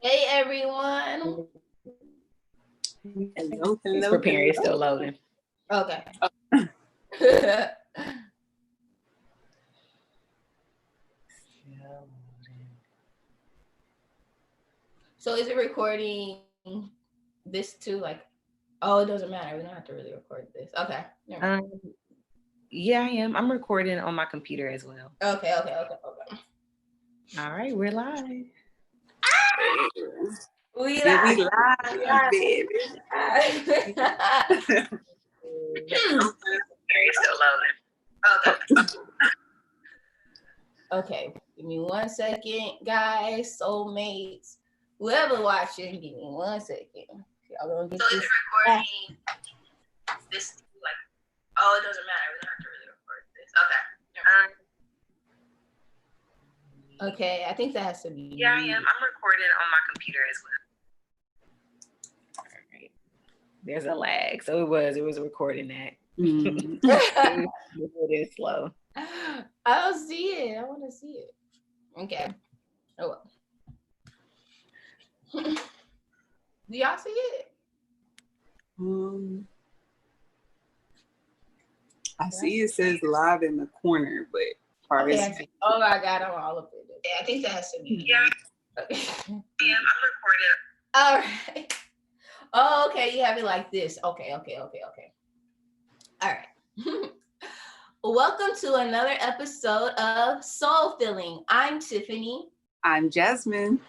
Hey everyone. Hello, It's hello, preparing, it's hello. still loading. Okay. So is it recording this too? Like, oh, it doesn't matter. We don't have to really record this. Okay. Never mind. Yeah, I am. I'm recording on my computer as well. Okay. All right, we're live. We Yeah, we live. live, baby. It's still loading. Okay. Give me 1 second, guys. Soulmates. Whoever watching, give me 1 second. Y'all gonna get So this. it's recording this like, oh, it doesn't matter. We don't have to really record this. Okay. Okay, I think that has to be. Yeah, I am. I'm recording on my computer as well. All right. There's a lag, so it was recording that. It is slow. I don't see it. I want to see it. Okay. Oh well. Do y'all see it? I see it says live in the corner, but okay, I see. Oh my god, I'm all up in it. Yeah, I think that has to be. Yeah. Okay. Yeah, I'm recording. All right. Oh, okay. You have it like this. Okay. All right. Welcome to another episode of Soul Filling. I'm Tiffany. I'm Jasmine.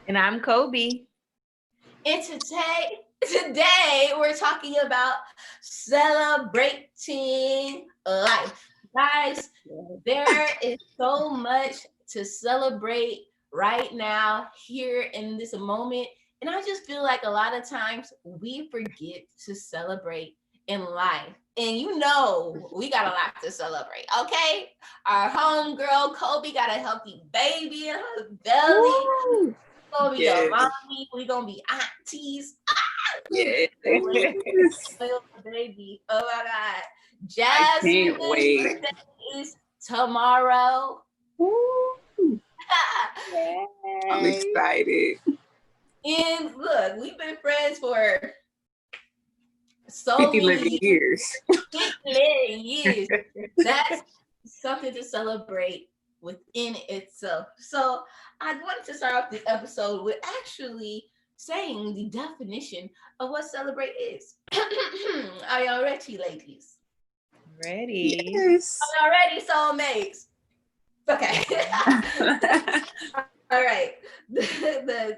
And I'm Kobe. And today we're talking about celebrating life. Guys, there is so much to celebrate right now, here in this moment. And I just feel like a lot of times we forget to celebrate in life. And you know, we got a lot to celebrate, okay? Our homegirl, Kobe, got a healthy baby in her belly. Woo! We're gonna be a mommy, we're gonna be aunties. Yes. Baby. Oh my God. Jasmine's birthday is tomorrow. I'm excited. And look, we've been friends for so 50 many years. 50 years. That's something to celebrate within itself. So I wanted to start off the episode with actually saying the definition of what celebrate is. Are y'all ready, ladies? Ready. Yes. Are y'all ready, soulmates? Okay. All right. The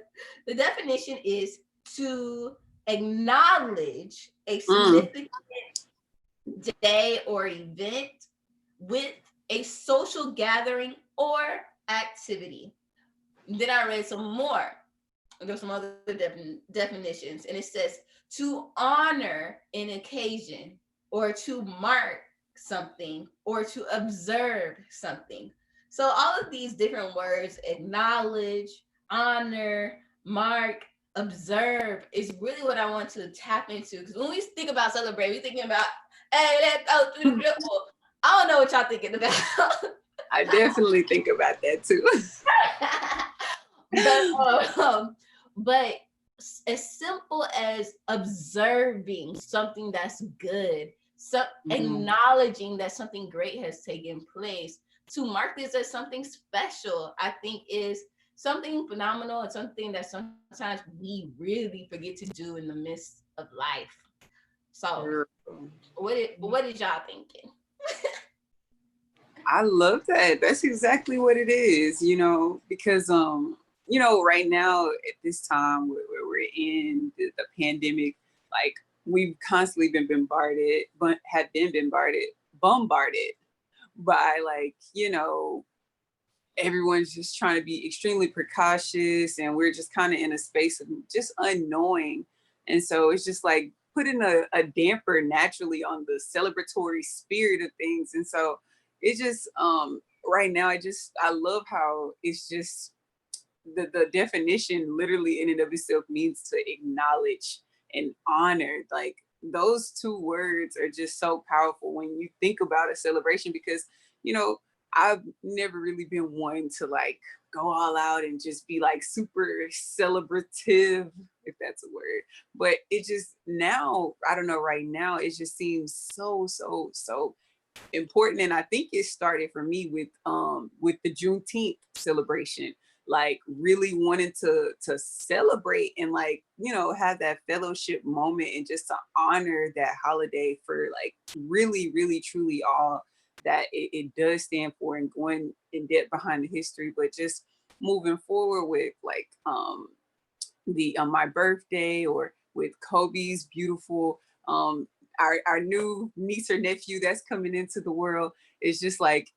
definition is to acknowledge a significant day or event with a social gathering or activity. Then I read some more. There's some other definitions, and it says to honor an occasion or to mark something or to observe something. So all of these different words, acknowledge, honor, mark, observe, is really what I want to tap into. Because when we think about celebrate, we're thinking about, hey, let's go through the beautiful. I don't know what y'all thinking about. I definitely think about that too. But as simple as observing something that's good, so acknowledging that something great has taken place, to mark this as something special, I think is something phenomenal and something that sometimes we really forget to do in the midst of life. So what is y'all thinking? I love that. That's exactly what it is, because right now at this time where we're in the pandemic, like we've constantly been bombarded by everyone's just trying to be extremely precautious, and we're just kind of in a space of just unknowing. And so it's just like putting a damper naturally on the celebratory spirit of things. And so it just right now I love how it's just the definition literally in and of itself means to acknowledge and honor. Like those two words are just so powerful when you think about a celebration, because I've never really been one to like go all out and just be like super celebrative, if that's a word. But it just now, I don't know, right now, it just seems so important. And I think it started for me with the Juneteenth celebration, like really wanting to celebrate and like, you know, have that fellowship moment and just to honor that holiday for like really truly all that it does stand for, and going in depth behind the history, but just moving forward with like the my birthday, or with Kobe's beautiful our new niece or nephew that's coming into the world. Is just like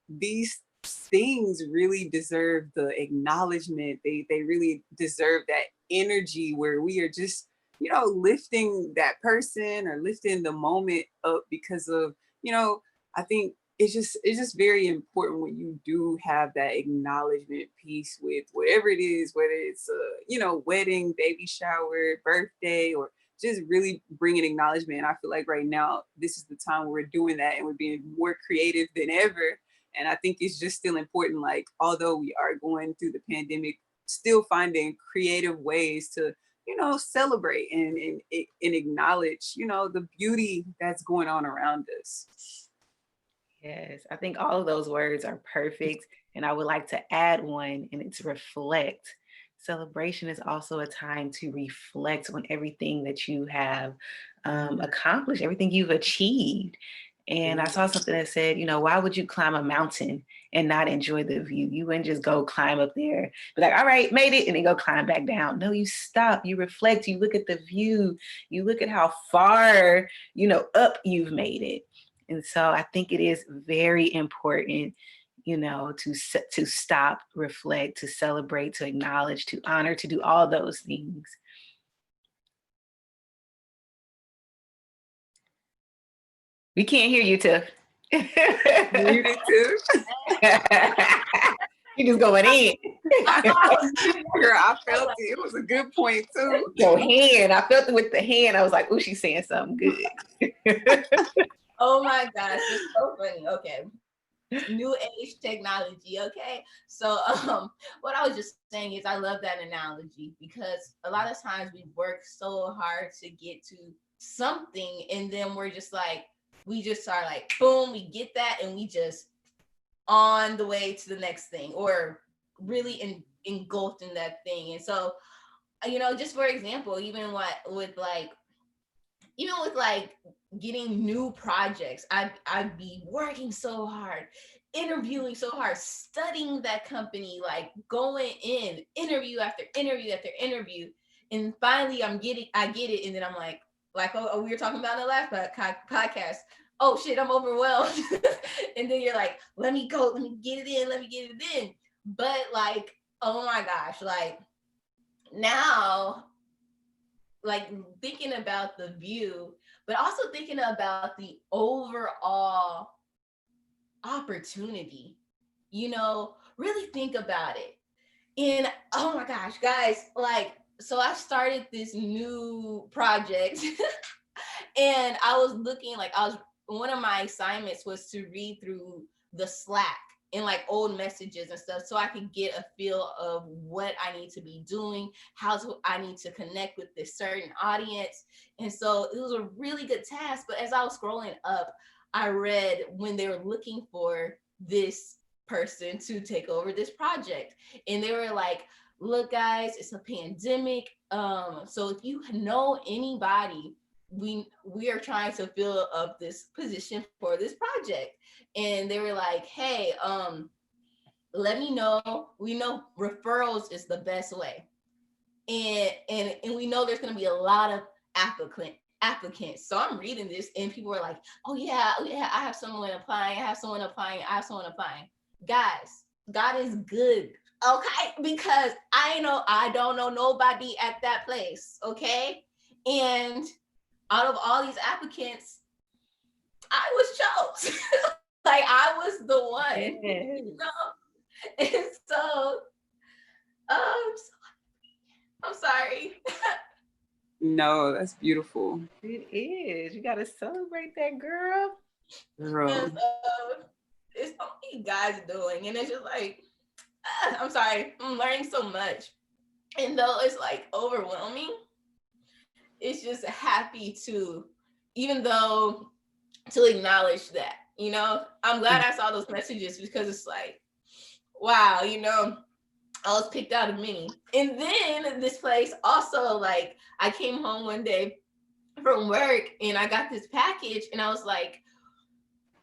these things really deserve the acknowledgement. They really deserve that energy where we are just, you know, lifting that person or lifting the moment up because of, you know, I think it's just very important when you do have that acknowledgement piece with whatever it is, whether it's a, you know, wedding, baby shower, birthday, or just really bringing acknowledgement. And I feel like right now this is the time where we're doing that and we're being more creative than ever. And I think it's just still important, like, although we are going through the pandemic, still finding creative ways to, you know, celebrate and acknowledge, you know, the beauty that's going on around us. Yes, I think all of those words are perfect. And I would like to add one, and it's reflect. Celebration is also a time to reflect on everything that you have accomplished, everything you've achieved. And I saw something that said, you know, why would you climb a mountain and not enjoy the view? You wouldn't just go climb up there, be like, all right, made it, and then go climb back down. No, you stop, you reflect, you look at the view, you look at how far, you know, up you've made it. And so I think it is very important, you know, to stop, reflect, to celebrate, to acknowledge, to honor, to do all those things. We can't hear you, Tiff. Muted too. You just going in. Girl, I felt it. It was a good point too. Your hand, I felt it with the hand. I was like, oh, she's saying something good. Oh my gosh, it's so funny. Okay. New age technology. Okay. So what I was just saying is I love that analogy, because a lot of times we work so hard to get to something, and then we're just like, we just are like, boom, we get that, and we just on the way to the next thing, or really engulfed in that thing. And so, you know, just for example, even with getting new projects, I'd be working so hard, interviewing so hard, studying that company, like going in interview after interview after interview, and finally I get it, and then I'm like oh, we were talking about in the last podcast. Oh shit, I'm overwhelmed. And then you're like, let me get it in. But like, oh my gosh, like now, like thinking about the view, but also thinking about the overall opportunity, you know, really think about it. And oh my gosh, guys, like, so I started this new project and I was looking, like, one of my assignments was to read through the Slack and like old messages and stuff, so I could get a feel of what I need to be doing, I need to connect with this certain audience. And so it was a really good task. But as I was scrolling up, I read when they were looking for this person to take over this project, and they were like, look guys, it's a pandemic, so if you know anybody, we are trying to fill up this position for this project. And they were like, hey, let me know. We know referrals is the best way, and we know there's going to be a lot of applicants. So I'm reading this and people are like, oh yeah, I have someone applying, guys. God is good, okay? Because I don't know nobody at that place, okay? And out of all these applicants, I was chose. Like I was the one, you know? And so, I'm sorry. No, that's beautiful. It is. You got to celebrate that, girl. Girl. It's what are you guys doing? And it's just like, I'm sorry, I'm learning so much. And though it's like overwhelming, it's just happy to, even though to acknowledge that, you know, I'm glad I saw those messages because it's like, wow, you know, I was picked out of many. And then this place also, like, I came home one day from work and I got this package and I was like,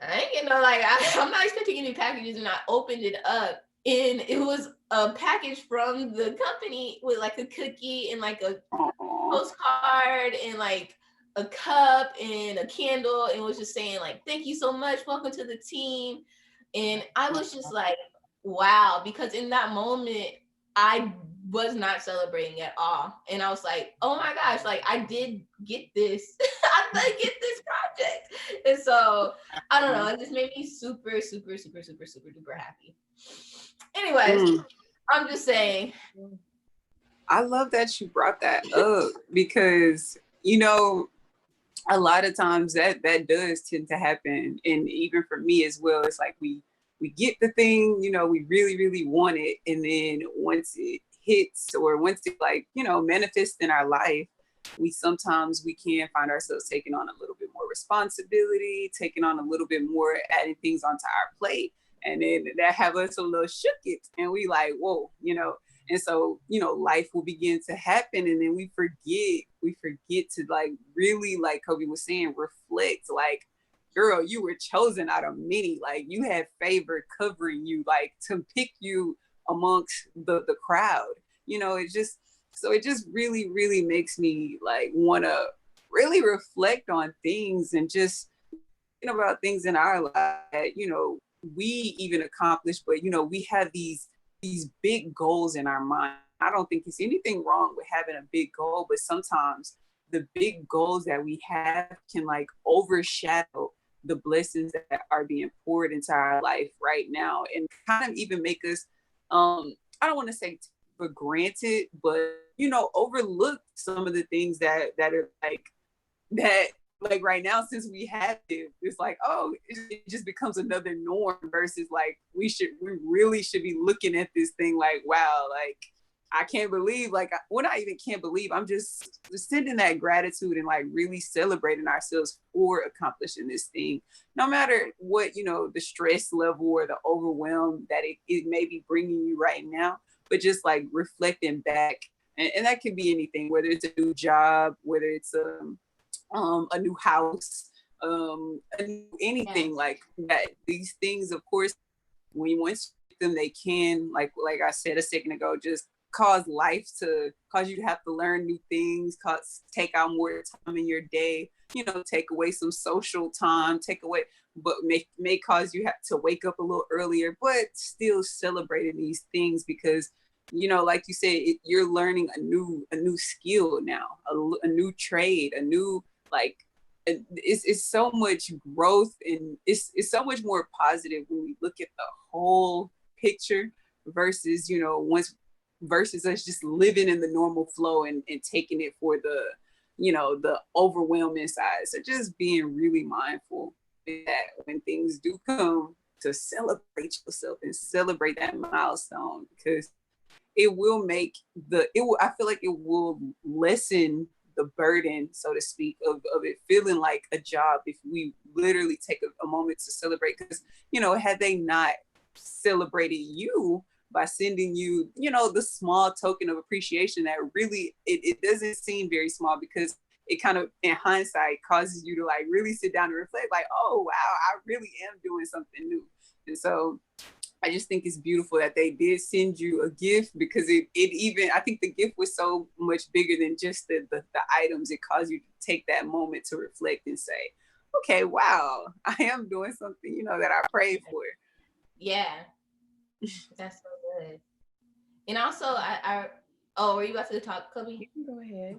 I ain't getting no, like, I'm not expecting any packages. And I opened it up and it was a package from the company with like a cookie and like a postcard and like a cup and a candle. And it was just saying like, thank you so much. Welcome to the team. And I was just like, wow, because in that moment, I was not celebrating at all. And I was like, oh my gosh, like I did get this. I did get this project. And so I don't know, it just made me super, super, super, super, super duper happy. Anyways, I'm just saying. I love that you brought that up because, you know, a lot of times that does tend to happen. And even for me as well, it's like we get the thing, you know, we really, really want it. And then once it hits or once it like, you know, manifests in our life, we can find ourselves taking on a little bit more responsibility, taking on a little bit more, adding things onto our plate. And then that have us a little shook it. And we like, whoa, you know. And so, you know, life will begin to happen. And then we forget to like really, like Kobe was saying, reflect like, girl, you were chosen out of many. Like you had favor covering you, like to pick you amongst the crowd. You know, it just really, really makes me like want to really reflect on things and just think about things in our life that, you know, we even accomplished, but you know, we have these big goals in our mind. I don't think there's anything wrong with having a big goal, but sometimes the big goals that we have can like overshadow the blessings that are being poured into our life right now and kind of even make us, I don't want to say for granted, but, you know, overlook some of the things that are like that. Like right now, since we have it, it's like, oh, it just becomes another norm versus like we really should be looking at this thing like, wow, like I can't believe, like, when I even can't believe, I'm just sending that gratitude and like really celebrating ourselves for accomplishing this thing, no matter what, you know, the stress level or the overwhelm that it may be bringing you right now, but just like reflecting back. And that could be anything, whether it's a new job, whether it's a new house, anything like that. These things, of course, when you want them, they can, like I said a second ago, just cause you to have to learn new things, take out more time in your day, you know, take away some social time, but may cause you have to wake up a little earlier, but still celebrating these things because, you know, like you said, you're learning a new skill now, a new trade, a new, like, it's so much growth and it's so much more positive when we look at the whole picture versus, you know, versus us just living in the normal flow and taking it for the, you know, the overwhelming side. So just being really mindful that when things do come, to celebrate yourself and celebrate that milestone, because I feel like it will lessen the burden, so to speak, of it feeling like a job if we literally take a moment to celebrate. Because, you know, had they not celebrated you by sending you, you know, the small token of appreciation that really, it doesn't seem very small because it kind of, in hindsight, causes you to like really sit down and reflect like, oh, wow, I really am doing something new. And so I just think it's beautiful that they did send you a gift because it even, I think the gift was so much bigger than just the items. It caused you to take that moment to reflect and say, okay, wow, I am doing something, you know, that I prayed for. Yeah, that's so good. And also, oh, were you about to talk, Kobe? You can go ahead.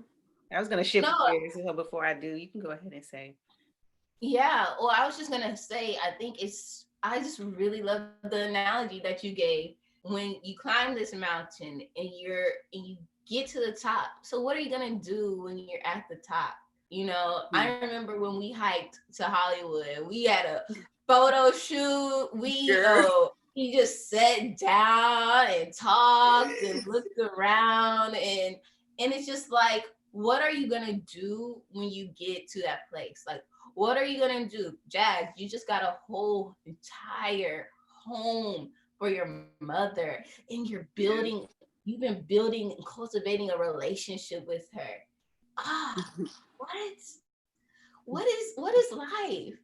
I was going to shift gears, so before I do, you can go ahead and say. Yeah, well, I was just going to say, I just really love the analogy that you gave when you climb this mountain and you get to the top. So what are you going to do when you're at the top? You know, I remember when we hiked to Hollywood, we had a photo shoot. We Girl. he just sat down and talked and looked around, and it's just like, what are you gonna do when you get to that place? Like, what are you gonna do? Jag, you just got a whole entire home for your mother, and you've been building and cultivating a relationship with her. Ah, what? What is life?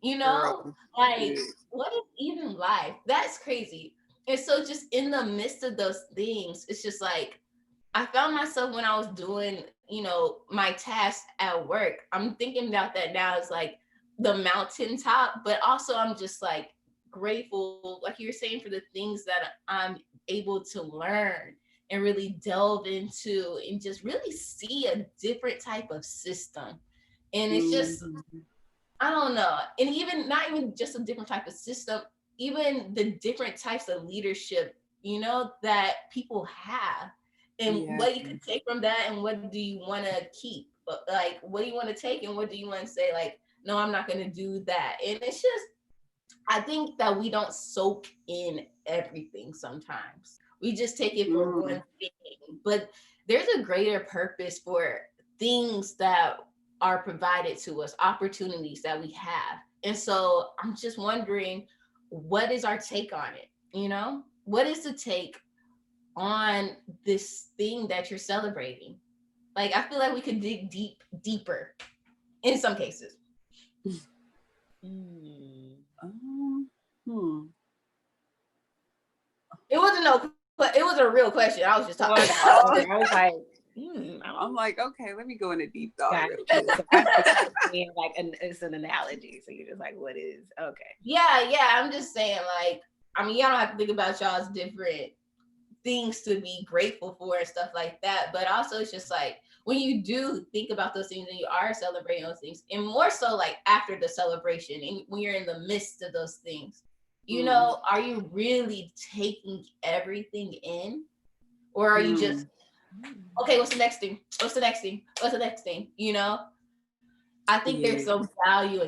You know, Girl. like, what is even life? That's crazy. And so just in the midst of those things, it's just like I found myself when I was doing, my tasks at work. I'm thinking about that now as like the mountaintop, but also I'm just like grateful, like you were saying, for the things that I'm able to learn and really delve into and just really see a different type of system. And it's just, Mhm. I don't know. And even not even just a different type of system, even the different types of leadership, that people have, and Yeah. what you can take from that and what do you want to keep. Like, what do you want to take and what do you want to say, like, no, I'm not going to do that. And it's just, I think that we don't soak in everything sometimes. We just take it for Mm. one thing. But there's a greater purpose for things that are provided to us, opportunities that we have. And so I'm just wondering, what is our take on it? What is the take on this thing that you're celebrating? Like, I feel like we could dig deeper in some cases. Mm. Hmm. It wasn't no, but it was a real question. I was just So talking. I was like, I'm like, okay, let me go in a deep thought got real quick. you. So I thought you were saying like it's an analogy. So you're just like, what is okay? Yeah. I'm just saying, like, I mean, y'all don't have to think about y'all's different things to be grateful for and stuff like that. But also, it's just like when you do think about those things and you are celebrating those things, and more so like after the celebration and when you're in the midst of those things, Mm. are you really taking everything in? Or are you just, Mm. okay, what's the next thing? What's the next thing? What's the next thing? I think there's Yeah. some value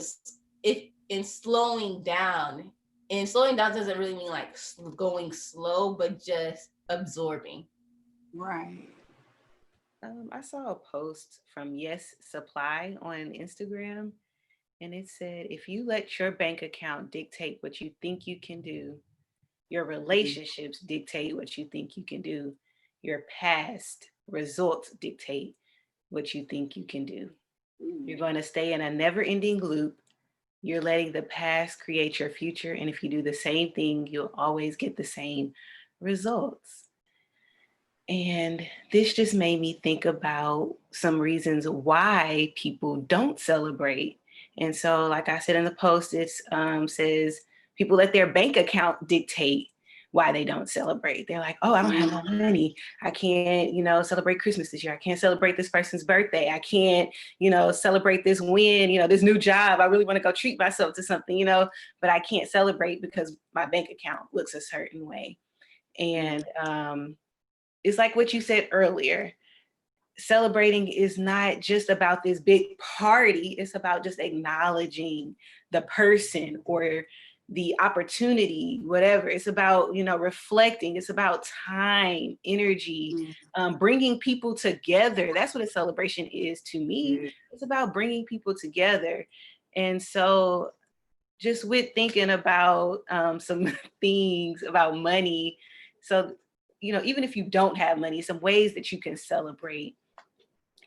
in slowing down. And slowing down doesn't really mean like going slow, but just absorbing. Right. I saw a post from Yes Supply on Instagram, and it said, if you let your bank account dictate what you think you can do, your relationships dictate what you think you can do, your past results dictate what you think you can do. You're Mm. going to stay in a never ending loop. You're letting the past create your future. And if you do the same thing, you'll always get the same results. And this just made me think about some reasons why people don't celebrate. And so, like I said in the post, it says people let their bank account dictate why they don't celebrate. They're like, oh, I don't have no money. I can't, celebrate Christmas this year. I can't celebrate this person's birthday. I can't, celebrate this win, this new job. I really want to go treat myself to something, but I can't celebrate because my bank account looks a certain way. And it's like what you said earlier. Celebrating is not just about this big party. It's about just acknowledging the person or the opportunity, whatever. It's about, reflecting. It's about time, energy, bringing people together. That's what a celebration is to me. Yeah. It's about bringing people together. And so just with thinking about some things about money. So, even if you don't have money, some ways that you can celebrate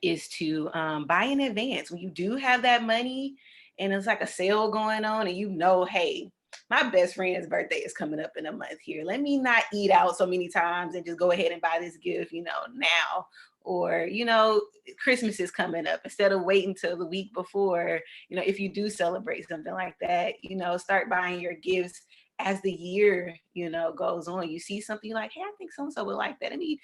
is to buy in advance. When you do have that money and it's like a sale going on and hey, my best friend's birthday is coming up in a month here. Let me not eat out so many times and just go ahead and buy this gift, now. Or, Christmas is coming up. Instead of waiting till the week before, if you do celebrate something like that, start buying your gifts as the year, goes on. You see something you're like, hey, I think so-and-so would like that. Let me,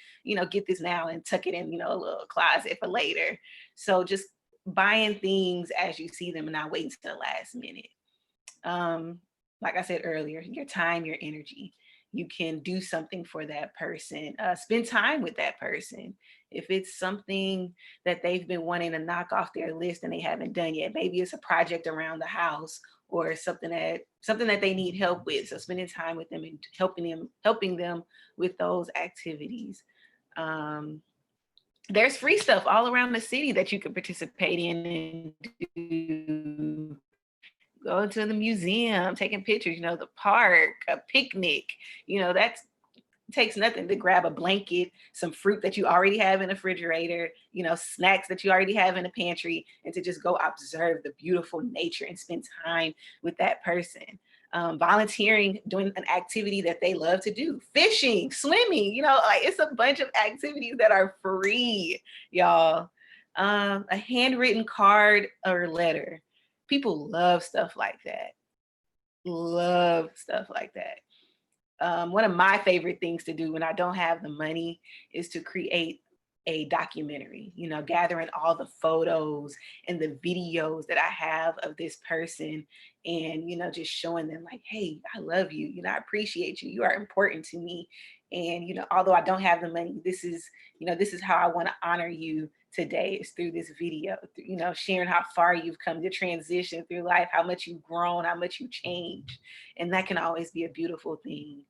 get this now and tuck it in, a little closet for later. So just buying things as you see them and not waiting till the last minute. Like I said earlier, your time, your energy. you can do something for that person, spend time with that person. If it's something that they've been wanting to knock off their list and they haven't done yet, maybe it's a project around the house or something that they need help with. So spending time with them and helping them with those activities. There's free stuff all around the city that you can participate in and do. Going to the museum, taking pictures, the park, a picnic, that takes nothing to grab a blanket, some fruit that you already have in the refrigerator, snacks that you already have in the pantry, and to just go observe the beautiful nature and spend time with that person. Volunteering, doing an activity that they love to do, fishing, swimming, it's a bunch of activities that are free, y'all. A handwritten card or letter. People love stuff like that. Love stuff like that. One of my favorite things to do when I don't have the money is to create a documentary, gathering all the photos and the videos that I have of this person and, just showing them like, hey, I love you. I appreciate you. You are important to me. And, although I don't have the money, this is how I want to honor you today, is through this video, sharing how far you've come, your transition through life, how much you've grown, how much you've changed. And that can always be a beautiful thing.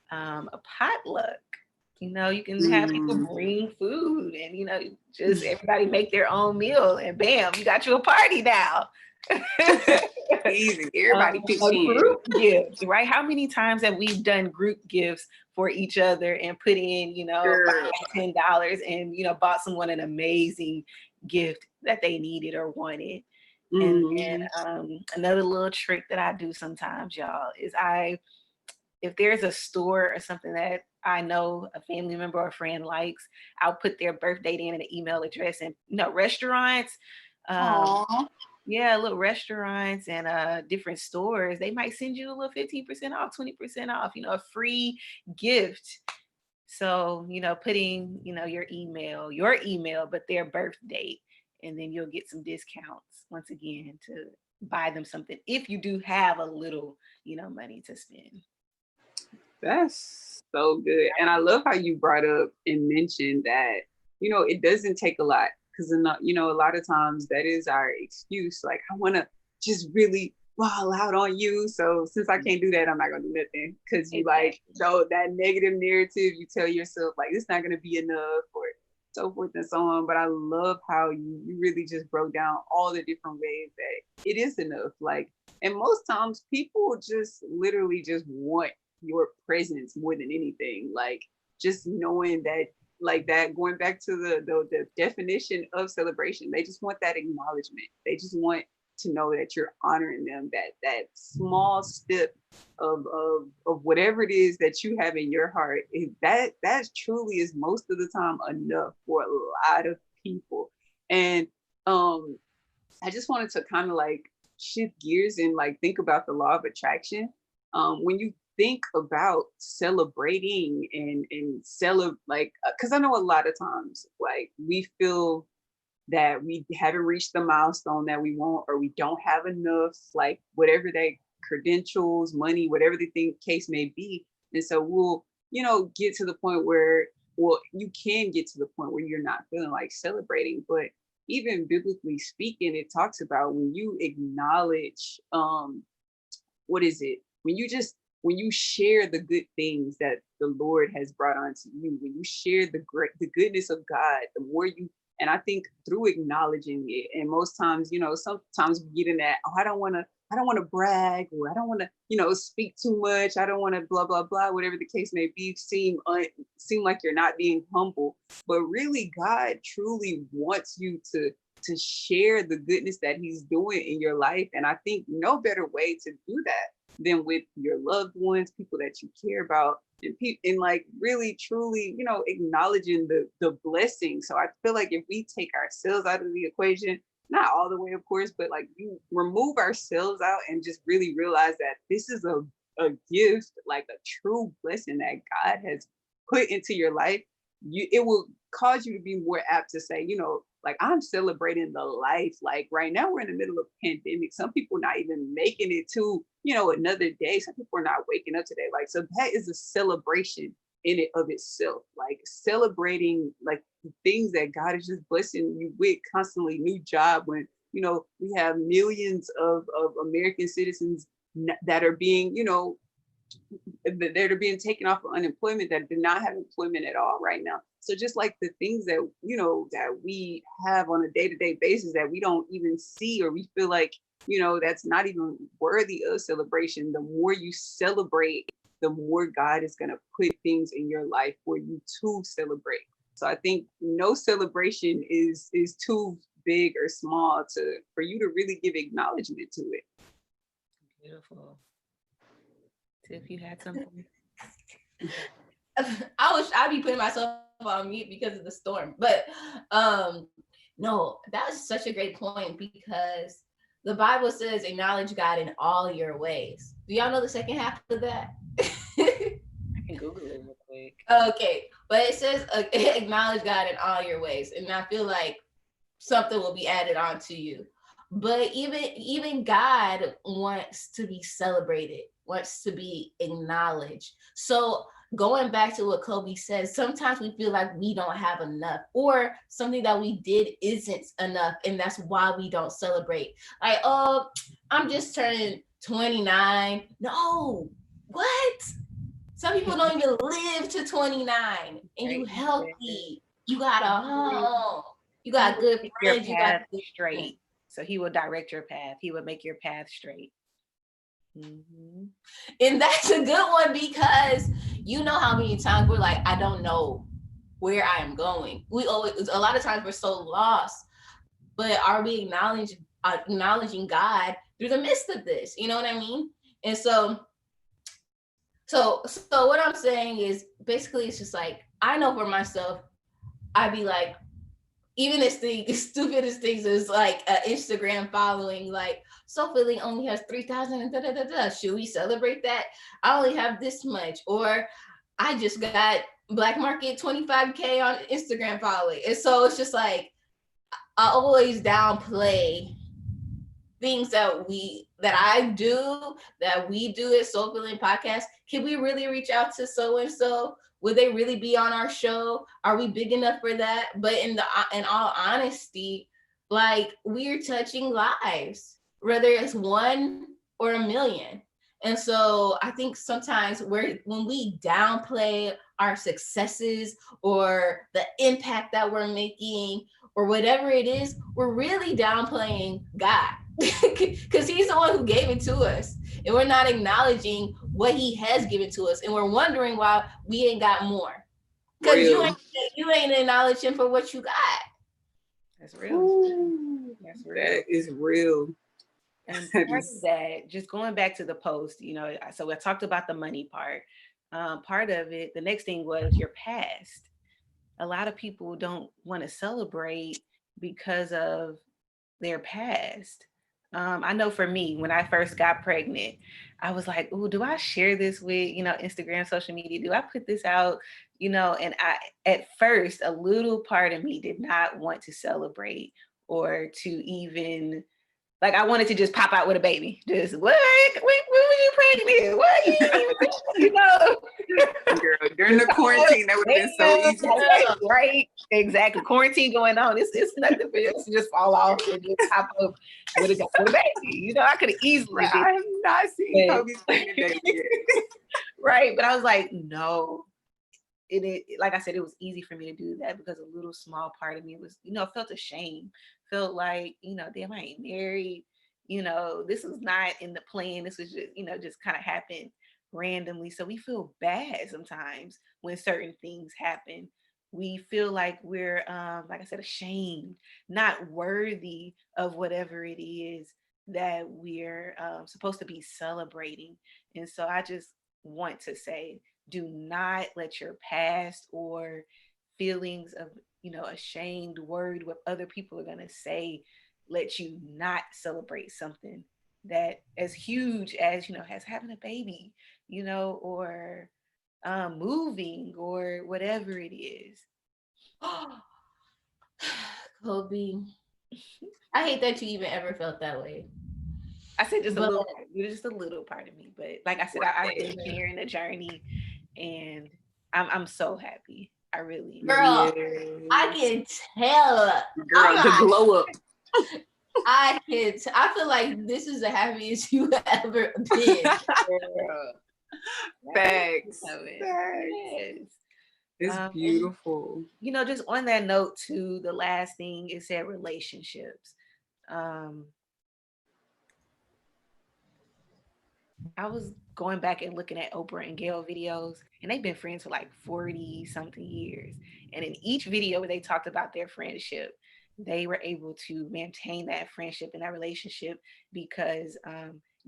A potluck, you can have people bring food and, just everybody make their own meal and bam, you got you a party now. Easy. Everybody pitch in. Group gifts, right? How many times have we done group gifts for each other and put in, $5, $10 and, bought someone an amazing gift that they needed or wanted. And then another little trick that I do sometimes, y'all, is if there's a store or something that I know a family member or a friend likes, I'll put their birth date in and an email address. And restaurants, little restaurants and different stores, they might send you a little 15% off, 20% off, a free gift. So, putting, your email, but their birth date, and then you'll get some discounts once again to buy them something if you do have a little, money to spend. That's so good. And I love how you brought up and mentioned that, it doesn't take a lot, because, a lot of times that is our excuse. Like, I want to just really ball out on you. So since I can't do that, I'm not going to do nothing. Because you that negative narrative, you tell yourself like, it's not going to be enough, or so forth and so on. But I love how you really just broke down all the different ways that it is enough. Like, and most times people just literally just want your presence more than anything. Like, just knowing that, like that, going back to the definition of celebration, they just want that acknowledgement. They just want to know that you're honoring them, that small step of whatever it is that you have in your heart, that truly is most of the time enough for a lot of people. And I just wanted to kind of like shift gears and like think about the law of attraction. When you think about celebrating and celebrate, because I know a lot of times like we feel that we haven't reached the milestone that we want, or we don't have enough, like whatever that credentials, money, whatever the case may be. And so we'll, get to the point where, you can get to the point where you're not feeling like celebrating. But even biblically speaking, it talks about when you acknowledge, when you share the good things that the Lord has brought onto you, when you share the goodness of God, the more you, and I think through acknowledging it, and most times, sometimes we get in that, I don't want to brag, or I don't want to, speak too much. I don't want to blah, blah, blah, whatever the case may be, seem like you're not being humble. But really, God truly wants you to share the goodness that he's doing in your life. And I think no better way to do that than with your loved ones, people that you care about, and like really truly, acknowledging the blessing. So I feel like if we take ourselves out of the equation, not all the way, of course, but like you remove ourselves out and just really realize that this is a gift, like a true blessing that God has put into your life, it will cause you to be more apt to say, like, I'm celebrating the life. Like right now we're in the middle of a pandemic. Some people not even making it to, another day. Some people are not waking up today. Like, so that is a celebration in it of itself. Like celebrating like the things that God is just blessing you with constantly, new job when, we have millions of American citizens that are being, that are being taken off of unemployment, that do not have employment at all right now. So just like the things that, that we have on a day-to-day basis that we don't even see, or we feel like, that's not even worthy of celebration. The more you celebrate, the more God is going to put things in your life for you to celebrate. So I think no celebration is too big or small for you to really give acknowledgement to it. Beautiful. Tiff, you had something? I'd be putting myself on mute because of the storm, but no, that was such a great point, because the Bible says acknowledge God in all your ways. Do y'all know the second half of that? I can Google it real quick. Okay, but it says acknowledge God in all your ways, and I feel like something will be added on to you. But even God wants to be celebrated, wants to be acknowledged. So going back to what Kobe says, sometimes we feel like we don't have enough, or something that we did isn't enough, and that's why we don't celebrate. Like, oh, I'm just turning 29. No, what? Some people don't even live to 29, and you healthy. You got a home. You got good friends. You got good straight. friends. So he will direct your path. He will make your path straight. Mm-hmm. And that's a good one, because you know how many times we're like, I don't know where I am going. We always, a lot of times we're so lost, but are we acknowledging God through the midst of this? You know what I mean? And so what I'm saying is basically, it's just like, I know for myself, I'd be like, even as the stupidest things is like an Instagram following, like, Sophie Lee only has 3,000 and da-da-da-da. Should we celebrate that? I only have this much. Or I just got Black Market 25K on Instagram following. And so it's just like, I always downplay things that I do, that we do at Soul Filling Podcast. Can we really reach out to so-and-so? Would they really be on our show? Are we big enough for that? But in all honesty, like, we're touching lives, whether it's one or a million. And so I think sometimes when we downplay our successes or the impact that we're making or whatever it is, we're really downplaying God, because he's the one who gave it to us, and we're not acknowledging what he has given to us, and we're wondering why we ain't got more, because you ain't acknowledged him for what you got. That's real. Ooh, that's real. That is real. And part of that, just going back to the post, so I talked about the money part. Part of it, the next thing was your past. A lot of people don't want to celebrate because of their past. I know for me, when I first got pregnant, I was like, "Oh, do I share this with, Instagram, social media? Do I put this out?" And at first, a little part of me did not want to celebrate or to even, like, I wanted to just pop out with a baby. Just, what? When were you pregnant? What? You know? Girl, during the quarantine, that would have been so easy. Right? Exactly. Quarantine going on. It's nothing for us to just fall off and just pop up with a baby. I could have easily did. I have not seen Kobe's pregnant baby yet. Right. But I was like, no. Like I said, it was easy for me to do that because a little small part of me was, felt ashamed. Felt like, damn, I ain't married. This was not in the plan. This was just, just kind of happened randomly. So we feel bad sometimes when certain things happen. We feel like we're, like I said, ashamed, not worthy of whatever it is that we're supposed to be celebrating. And so I just want to say, do not let your past or feelings of, ashamed, worried what other people are going to say, let you not celebrate something that as huge as, as having a baby, or moving or whatever it is. Kobe, I hate that you even ever felt that way. I said just a But little, you're just a little part of me. But like I said, I've been here in the journey, and I'm so happy. I really am. girl, I Yes. can tell. I'm Girl, the not. glow up. I feel like this is the happiest you ever been. Girl. Facts. Love it. Facts. Yes. It's And, beautiful. you know, just on that note too, the last thing is that relationships. Um, I was going back and looking at Oprah and Gail videos, and they've been friends for like 40 something years. And in each video where they talked about their friendship, they were able to maintain that friendship and that relationship because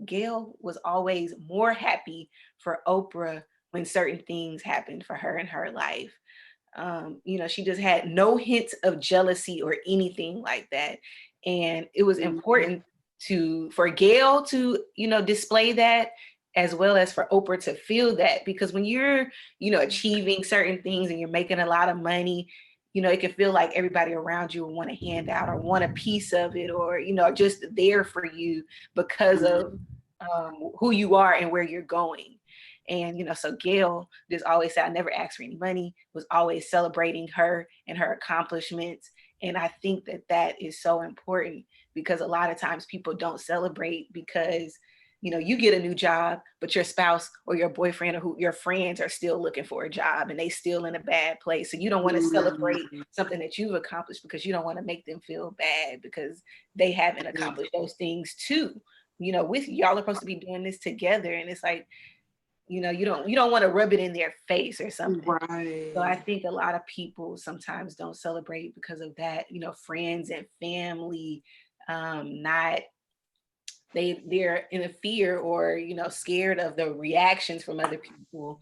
Gail was always more happy for Oprah when certain things happened for her in her life. You know, she just had no hints of jealousy or anything like that. And it was important for Gail to, you know, display that, as well as for Oprah to feel that, because when you're, you know, achieving certain things and you're making a lot of money, you know, it can feel like everybody around you will want a handout or want a piece of it, or, you know, just there for you because of who you are and where you're going. And, you know, so Gail just always said, I never asked for any money, was always celebrating her and her accomplishments. And I think that that is so important, because a lot of times people don't celebrate because, you know, you get a new job, but your spouse or your boyfriend or your friends are still looking for a job and they still in a bad place. So you don't want to celebrate something that you've accomplished, because you don't want to make them feel bad because they haven't accomplished those things too. You know, with y'all are supposed to be doing this together. And it's like, you know, you don't want to rub it in their face or something. Right. So I think a lot of people sometimes don't celebrate because of that. You know, friends and family, not they're in a fear or, you know, scared of the reactions from other people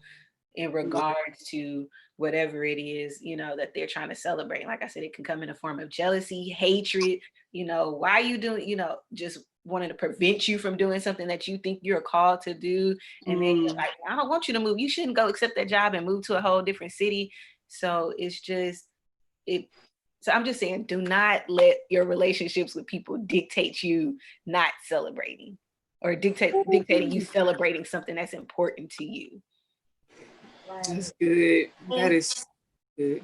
in regards to whatever it is, you know, that they're trying to celebrate. Like I said, it can come in a form of jealousy, hatred. You know, why are you doing, you know, just wanting to prevent you from doing something that you think you're called to do. And then you're like, I don't want you to move. You shouldn't go accept that job and move to a whole different city. So it's just, so I'm just saying, do not let your relationships with people dictate you not celebrating, or dictating you celebrating something that's important to you. That's good. That is good.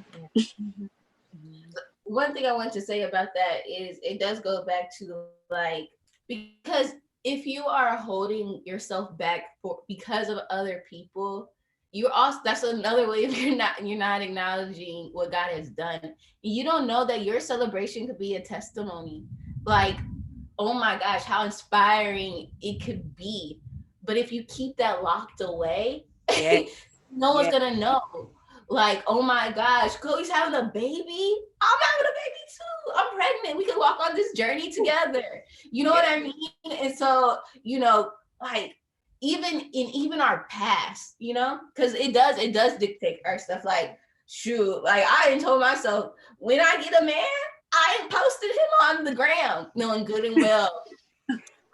One thing I want to say about that is it does go back to, like, because if you are holding yourself back because of other people, you're also, that's another way if you're not acknowledging what God has done. You don't know that your celebration could be a testimony. Like, oh my gosh, how inspiring it could be. But if you keep that locked away, no one's gonna know. Like, oh my gosh, Chloe's having a baby. I'm having a baby too. I'm pregnant. We can walk on this journey together. You know what I mean? And so, you know, like, even our past, you know, because it does dictate our stuff. Like, shoot, like I ain't told myself, when I get a man, I ain't posted him on the gram, knowing good and well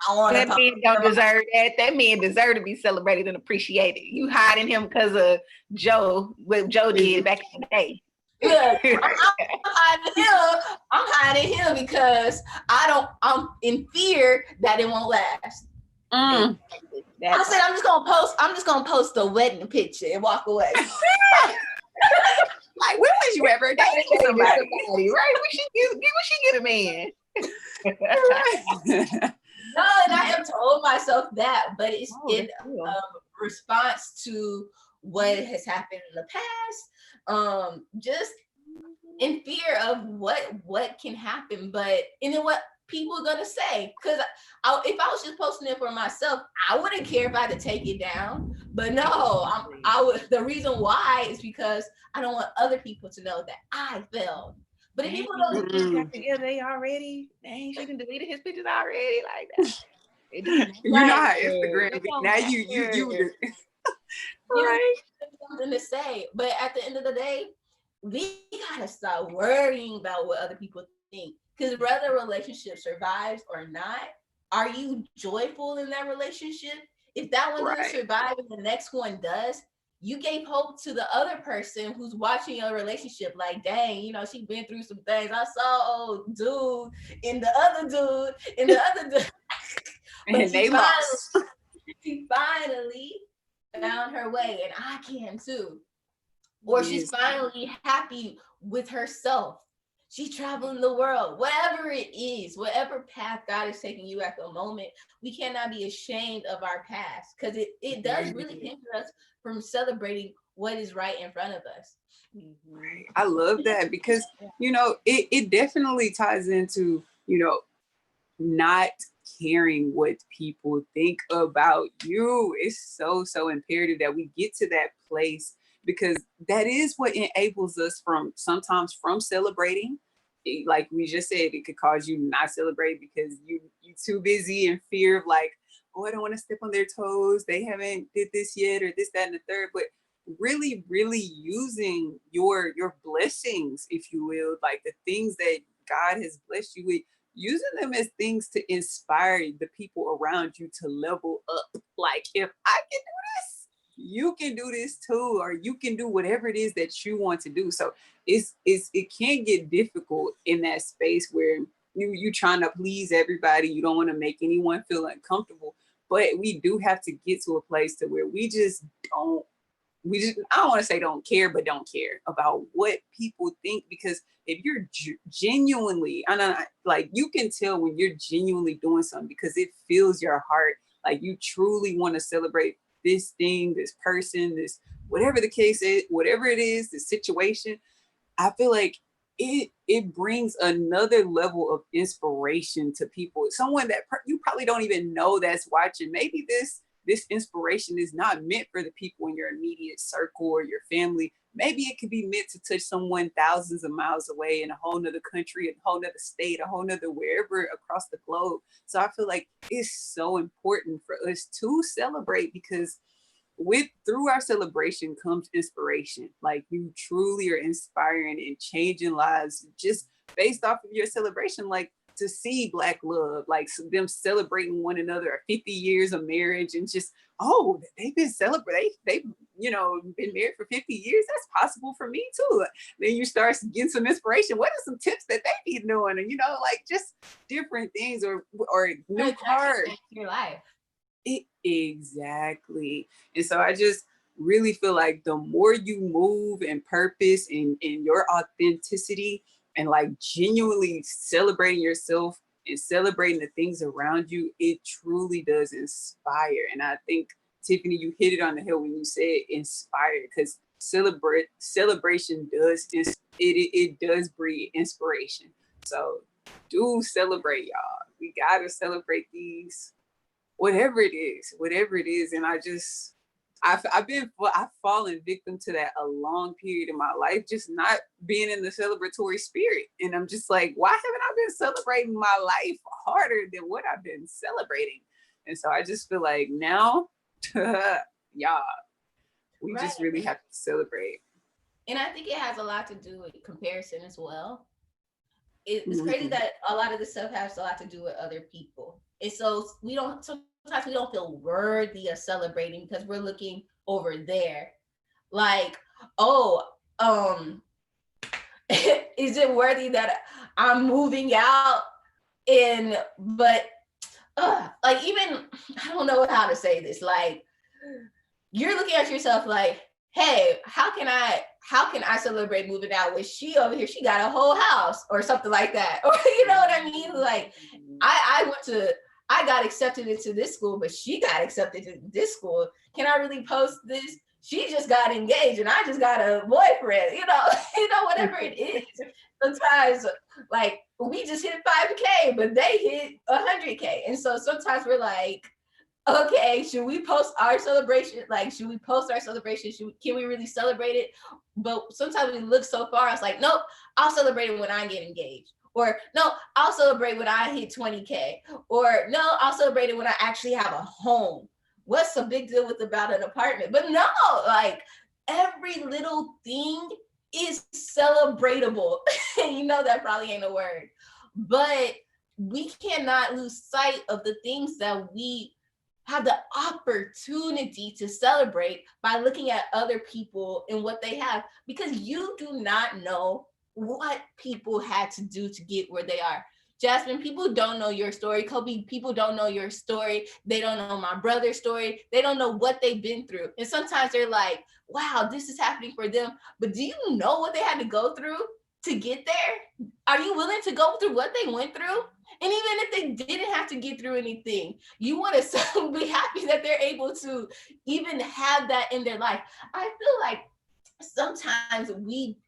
that man don't deserve that. That man deserve to be celebrated and appreciated. You hiding him because of Joe, what Joe did back in the day. Look, I'm hiding him because I'm in fear that it won't last. I said I'm just gonna post the wedding picture and walk away. Like, when was you ever dating somebody? Right? We should get a man. No, and I have told myself that, but it's in response to what has happened in the past, just in fear of what can happen, but and then what people are gonna say. Because if I was just posting it for myself, I wouldn't care if I had to take it down. But no, I would. The reason why is because I don't want other people to know that I failed. But if people don't they done deleted his pictures already like that. You know how Instagram be. Now you right. Something to say. But at the end of the day, we gotta stop worrying about what other people think. Because whether a relationship survives or not, are you joyful in that relationship? If that one doesn't survive and the next one does, you gave hope to the other person who's watching your relationship. Like, dang, you know, she been through some things. I saw old dude in the other dude in the other dude. But And they lost. she finally found her way, and I can too. Or she's finally happy with herself. She's traveling the world, whatever it is, whatever path God is taking you at the moment, we cannot be ashamed of our past, because it does really hinder us from celebrating what is right in front of us. Right. I love that, because, you know, it definitely ties into, you know, not caring what people think about you. It's so imperative that we get to that place, because that is what enables us from sometimes from celebrating. Like we just said, it could cause you not celebrate because you too busy in fear of like, oh, I don't want to step on their toes. They haven't did this yet, or this, that, and the third. But really, really using your blessings, if you will, like the things that God has blessed you with, using them as things to inspire the people around you to level up. Like, if I can do this, you can do this too, or you can do whatever it is that you want to do. So it can get difficult in that space where you trying to please everybody. You don't want to make anyone feel uncomfortable, but we do have to get to a place to where we just don't, I don't want to say don't care, but don't care about what people think. Because if you're genuinely, like, you can tell when you're genuinely doing something because it fills your heart. Like, you truly want to celebrate this thing, this person, this, whatever the case is, whatever it is, the situation. I feel like it brings another level of inspiration to people. Someone that you probably don't even know that's watching. Maybe this inspiration is not meant for the people in your immediate circle or your family. Maybe it could be meant to touch someone thousands of miles away in a whole nother country, a whole nother state, a whole nother wherever across the globe. So I feel like it's so important for us to celebrate, because through our celebration comes inspiration. Like, you truly are inspiring and changing lives just based off of your celebration. Like, to see Black love, like them celebrating one another, 50 years of marriage, and just, oh, they've been celebrating, they've been married for 50 years. That's possible for me too. Then you start getting some inspiration. What are some tips that they be doing? And like just different things, or new cars. Your life. Exactly. And so I just really feel like the more you move in purpose and in your authenticity, and like genuinely celebrating yourself and celebrating the things around you, it truly does inspire. And I think, Tiffany, you hit it on the head when you said inspire, because celebration does it does breed inspiration. So do celebrate, y'all. We gotta celebrate these, whatever it is. And I've fallen victim to that a long period in my life, just not being in the celebratory spirit. And I'm just like, why haven't I been celebrating my life harder than what I've been celebrating? And so I just feel like now, y'all, we just really have to celebrate. And I think it has a lot to do with comparison as well. It's crazy that a lot of this stuff has a lot to do with other people. And so sometimes we don't feel worthy of celebrating because we're looking over there. Like, oh, is it worthy that I'm moving out but like, even, I don't know how to say this. Like, you're looking at yourself like, hey, how can I celebrate moving out with she over here? She got a whole house or something like that. Or you know what I mean? Like, I got accepted into this school, but she got accepted to this school. Can I really post this? She just got engaged and I just got a boyfriend, whatever it is. Sometimes, like, we just hit 5K, but they hit 100K. And so sometimes we're like, okay, should we post our celebration? Like, should we post our celebration? Can we really celebrate it? But sometimes we look so far, it's like, nope, I'll celebrate it when I get engaged. Or no, I'll celebrate when I hit 20K. Or no, I'll celebrate it when I actually have a home. What's the big deal about an apartment? But no, like, every little thing is celebratable. That probably ain't a word. But we cannot lose sight of the things that we have the opportunity to celebrate by looking at other people and what they have, because you do not know what people had to do to get where they are. Jasmine, people don't know your story. Kobe, people don't know your story. They don't know my brother's story. They don't know what they've been through. And sometimes they're like, wow, this is happening for them. But do you know what they had to go through to get there? Are you willing to go through what they went through? And even if they didn't have to get through anything, you want to be happy that they're able to even have that in their life. I feel like sometimes we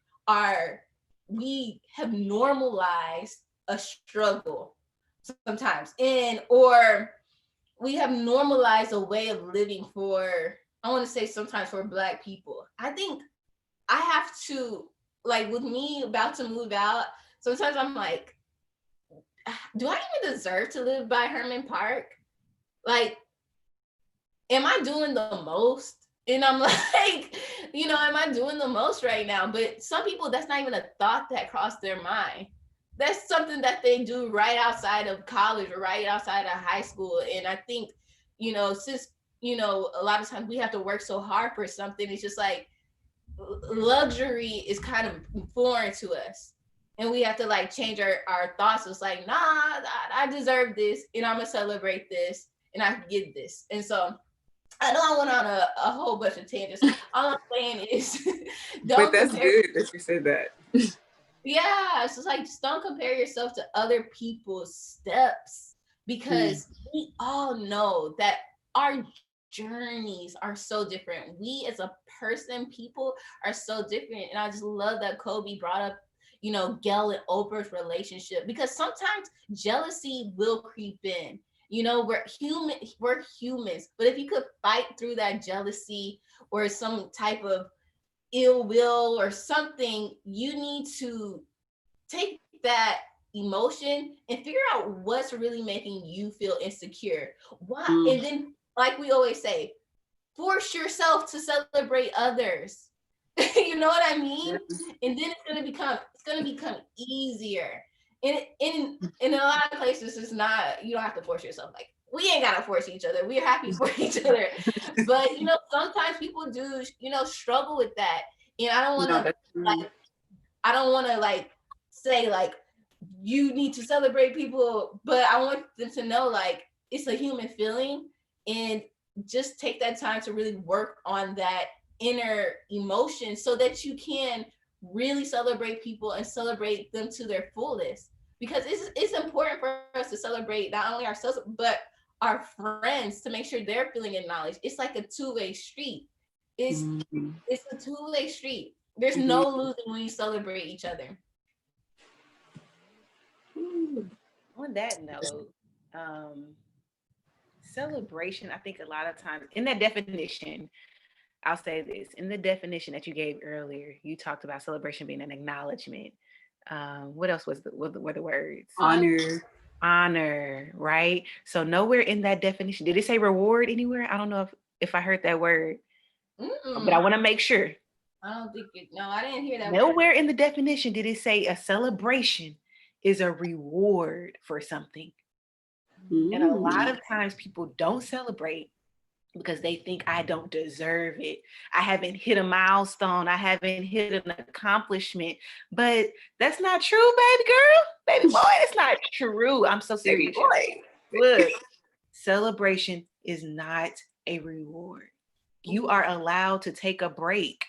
have normalized a struggle sometimes, or we have normalized a way of living for, I want to say sometimes for Black people. I think I have to, like with me about to move out, sometimes I'm like, do I even deserve to live by Herman Park? Like, am I doing the most? And I'm like, am I doing the most right now? But some people, that's not even a thought that crossed their mind. That's something that they do right outside of college or right outside of high school. And I think, since, a lot of times we have to work so hard for something, it's just like luxury is kind of foreign to us. And we have to like change our thoughts. It's like, nah, I deserve this and I'm gonna celebrate this and I can get this. And so I know I went on a whole bunch of tangents. All I'm saying is but that's good that you said that. Yeah, it's just like, just don't compare yourself to other people's steps, because we all know that our journeys are so different. We as a person, people are so different. And I just love that Kobe brought up, Gail and Oprah's relationship, because sometimes jealousy will creep in. We're humans. But if you could fight through that jealousy or some type of ill will or something, you need to take that emotion and figure out what's really making you feel insecure. Why? And then, like we always say, force yourself to celebrate others. You know what I mean? And then it's gonna become easier. And in a lot of places, it's not, you don't have to force yourself. Like, we ain't gotta force each other. We're happy for each other. But sometimes people do, struggle with that. And I don't want to like say like you need to celebrate people, but I want them to know like it's a human feeling, and just take that time to really work on that inner emotion so that you can really celebrate people and celebrate them to their fullest. Because it's important for us to celebrate not only ourselves but our friends, to make sure they're feeling acknowledged. It's like a two-way street. It's a two-way street. There's no losing when you celebrate each other. On that note, celebration, I think a lot of times in that definition, I'll say this, in the definition that you gave earlier, you talked about celebration being an acknowledgement. What else were the words? Honor, right? So nowhere in that definition, did it say reward anywhere? I don't know if I heard that word, but I want to make sure. I don't think I didn't hear that. Nowhere in the definition did it say a celebration is a reward for something. And a lot of times people don't celebrate because they think, I don't deserve it. I haven't hit a milestone. I haven't hit an accomplishment. But that's not true, baby girl. Baby boy, it's not true. I'm so serious. Look, celebration is not a reward. You are allowed to take a break.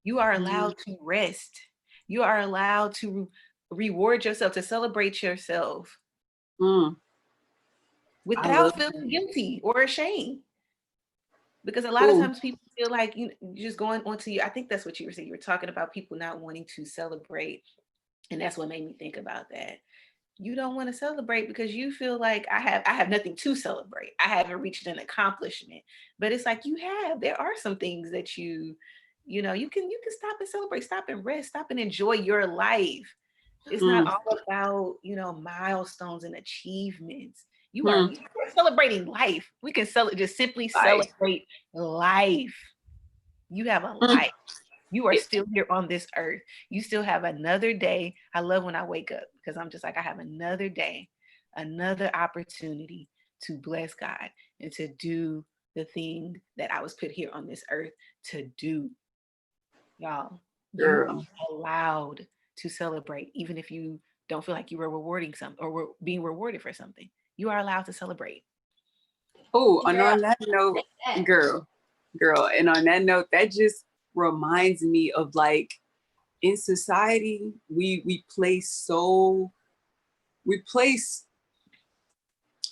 You are allowed to rest. You are allowed to reward yourself, to celebrate yourself without feeling guilty or ashamed. Because a lot of times people feel like you're just going onto I think that's what you were saying. You were talking about people not wanting to celebrate. And that's what made me think about that. You don't want to celebrate because you feel like I have nothing to celebrate. I haven't reached an accomplishment. But it's like there are some things that you can stop and celebrate, stop and rest, stop and enjoy your life. It's not all about, milestones and achievements. You are celebrating life. We can just simply celebrate life. You have a life. You are still here on this earth. You still have another day. I love when I wake up because I'm just like, I have another day, another opportunity to bless God and to do the thing that I was put here on this earth to do. Y'all, you Girl. are allowed to celebrate, even if you don't feel like you were rewarding something or were being rewarded for something. You are allowed to celebrate. Oh, and on that note, girl, and on that note, that just reminds me of like in society, we place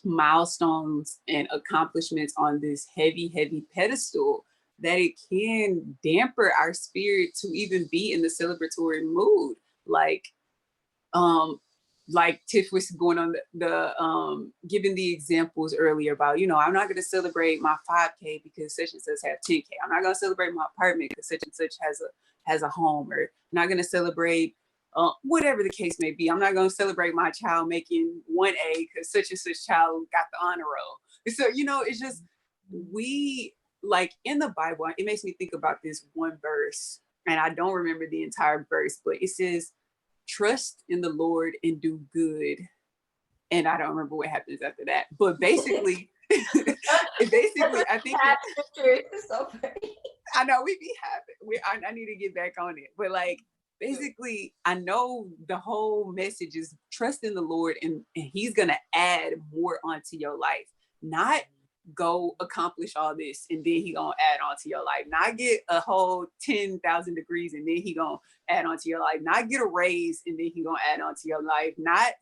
milestones and accomplishments on this heavy pedestal that it can damper our spirit to even be in the celebratory mood. Like Tiff was going on the giving the examples earlier about, I'm not going to celebrate my 5K because such and such have 10K. I'm not going to celebrate my apartment because such and such has a home, or I'm not going to celebrate whatever the case may be. I'm not going to celebrate my child making 1A because such and such child got the honor roll. So, it's just, we, like in the Bible, it makes me think about this one verse, and I don't remember the entire verse, but it says, trust in the Lord and do good. And I don't remember what happens after that. But basically, I think it's so funny. I know we be happy. I need to get back on it. But like, basically, I know the whole message is trust in the Lord and he's going to add more onto your life. Not go accomplish all this and then he gonna add on to your life. Not get a whole 10,000 degrees and then he gonna add on to your life. Not get a raise and then he gonna add on to your life. Not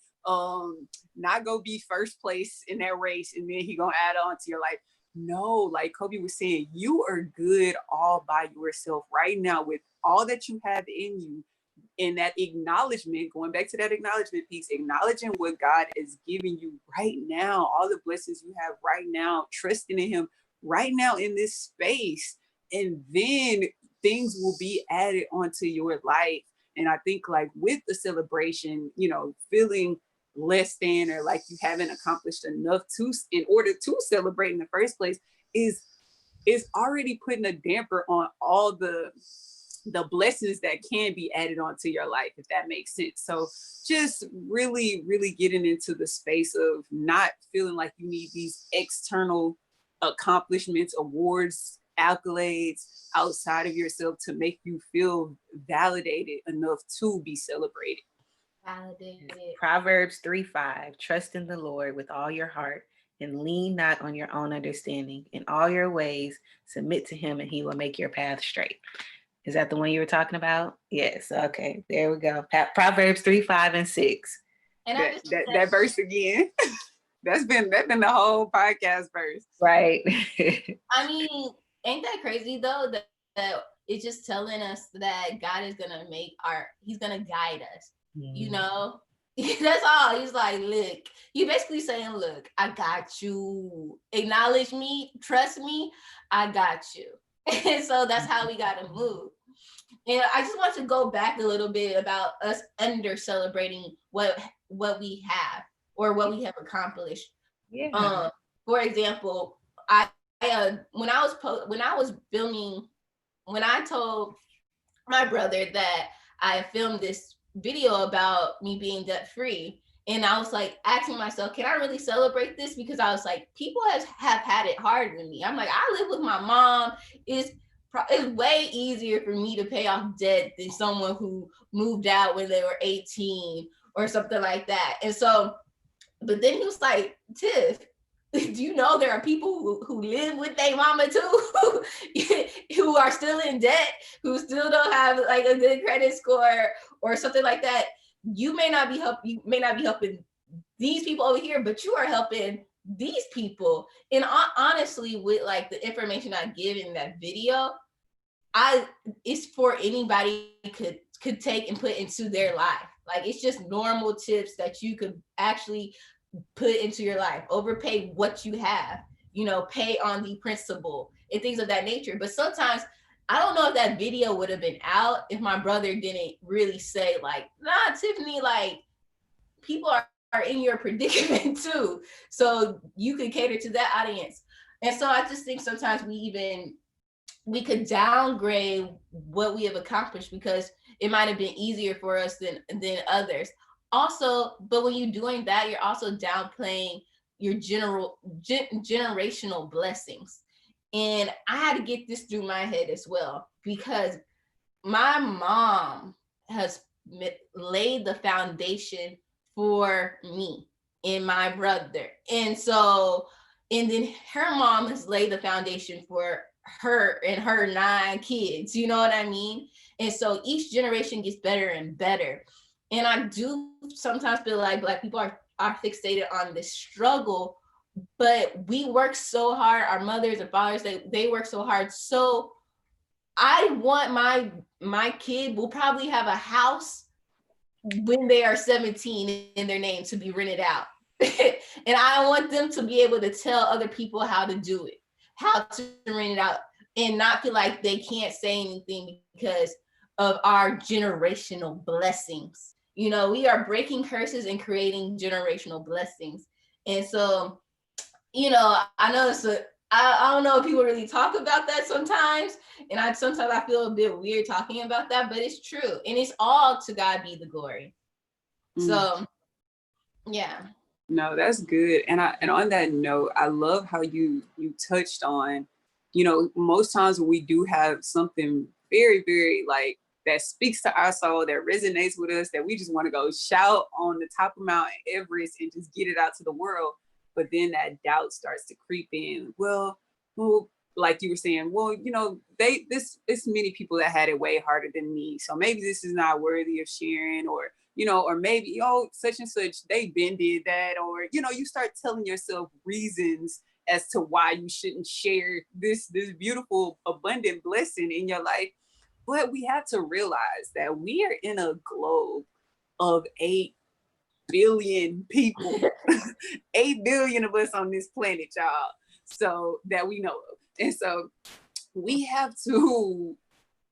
go be first place in that race and then he gonna add on to your life. No, like Kobe was saying, you are good all by yourself right now with all that you have in you. And that acknowledgement, going back to that acknowledgement piece, acknowledging what God is giving you right now, all the blessings you have right now, trusting in him right now in this space. And then things will be added onto your life. And I think like with the celebration, feeling less than or like you haven't accomplished enough in order to celebrate in the first place is already putting a damper on all the blessings that can be added onto your life, if that makes sense. So just really, really getting into the space of not feeling like you need these external accomplishments, awards, accolades outside of yourself to make you feel validated enough to be celebrated. Validated. Proverbs 3:5, trust in the Lord with all your heart and lean not on your own understanding. In all your ways, submit to him and he will make your path straight. Is that the one you were talking about? Yes. Okay. There we go. Proverbs 3:5-6. And that verse again. That's been the whole podcast verse. Right. I mean, ain't that crazy though? That it's just telling us that God is gonna he's gonna guide us. That's all. He's like, look, you basically saying, look, I got you. Acknowledge me, trust me, I got you. And so that's how we gotta move. And I just want to go back a little bit about us under celebrating what we have or what we have accomplished. Yeah. For example, I when I told my brother that I filmed this video about me being debt free, and I was like asking myself, can I really celebrate this? Because I was like, people have had it harder than me. I'm like, I live with my mom. It's way easier for me to pay off debt than someone who moved out when they were 18 or something like that. And so, but then he was like, Tiff, do you know there are people who live with their mama too, who are still in debt, who still don't have like a good credit score or something like that? You may not be helping these people over here, but you are helping these people. And honestly, with like the information I give in that video, it's for anybody could take and put into their life. Like it's just normal tips that you could actually put into your life. Overpay what you have, pay on the principal and things of that nature. But sometimes I don't know if that video would have been out if my brother didn't really say like, nah, Tiffany, like people are in your predicament too. So you could cater to that audience. And so I just think sometimes we could downgrade what we have accomplished because it might have been easier for us than others. Also, but when you're doing that, you're also downplaying your generational blessings. And I had to get this through my head as well, because my mom has laid the foundation for me and my brother. And so, and then her mom has laid the foundation for her and her 9 kids, you know what I mean? And so each generation gets better and better. And I do sometimes feel like Black people are fixated on this struggle, but we work so hard. Our mothers and fathers, they work so hard. So I want my kid will probably have a house when they are 17 in their name to be rented out. And I want them to be able to tell other people how to do it, how to rent it out, and not feel like they can't say anything because of our generational blessings. You know, we are breaking curses and creating generational blessings. And so, you know, I know I don't know if people really talk about that sometimes. And sometimes I feel a bit weird talking about that, but it's true. And it's all to God be the glory. So, yeah. No, that's good. And on that note, I love how you touched on, you know, most times when we do have something very, very like that speaks to our soul, that resonates with us, that we just want to go shout on the top of Mount Everest and just get it out to the world. But then that doubt starts to creep in. Well, like you were saying, well, you know, it's many people that had it way harder than me. So maybe this is not worthy of sharing, or, you know, or maybe, oh, such and such, they been did that. Or, you know, you start telling yourself reasons as to why you shouldn't share this beautiful, abundant blessing in your life. But we have to realize that we are in a globe of 8 billion people, 8 billion of us on this planet, y'all. So that we know of. And so we have to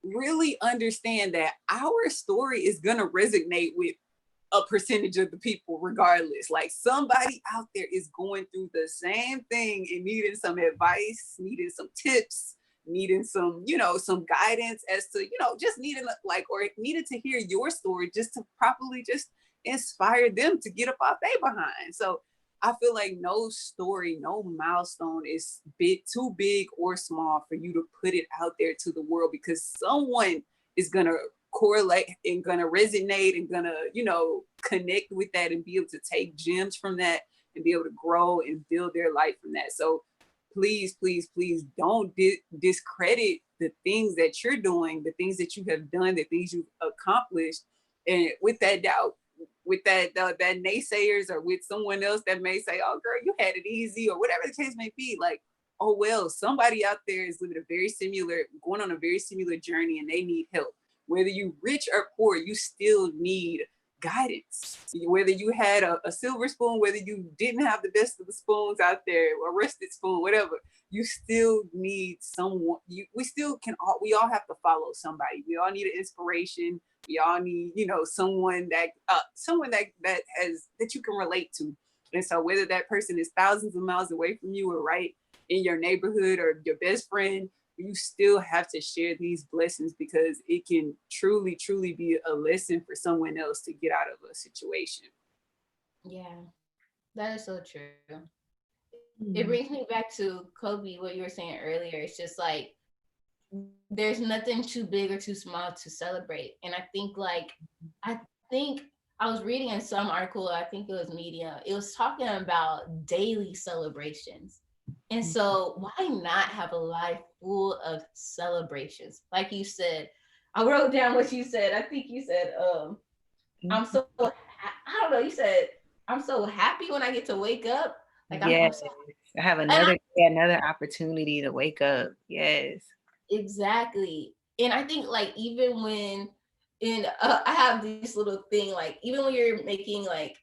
really understand that our story is going to resonate with a percentage of the people regardless. Like somebody out there is going through the same thing and needing some advice, needing some tips, needing some, you know, some guidance as to, you know, just needing like, or needed to hear your story just to properly just inspire them to get up off their behind. So I feel like no story, no milestone is too big or small for you to put it out there to the world, because someone is going to correlate and going to resonate and going to, you know, connect with that and be able to take gems from that and be able to grow and build their life from that. So please, please, please don't discredit the things that you're doing, the things that you have done, the things you've accomplished. And with that doubt, with that naysayers, or with someone else that may say, oh girl, you had it easy, or whatever the case may be, like, oh well, somebody out there is living going on a very similar journey, and they need help. Whether you rich or poor, you still need guidance. Whether you had a silver spoon, whether you didn't have the best of the spoons out there, a rusted spoon, whatever, you still need someone. We all have to follow somebody. We all need an inspiration. We all need, you know, someone that you can relate to. And so whether that person is thousands of miles away from you or right in your neighborhood or your best friend, you still have to share these blessings, because it can truly, truly be a lesson for someone else to get out of a situation. Yeah, that is so true. It brings me back to Kobe, what you were saying earlier. It's just like, there's nothing too big or too small to celebrate. And I think I was reading in some article, I think it was Medium, it was talking about daily celebrations. And so why not have a life full of celebrations? Like you said, I wrote down what you said. I think you said, I don't know, you said, I'm so happy when I get to wake up. Like, yes, I have another opportunity to wake up. Yes. Exactly. And I think like even when I have this little thing, like even when you're making like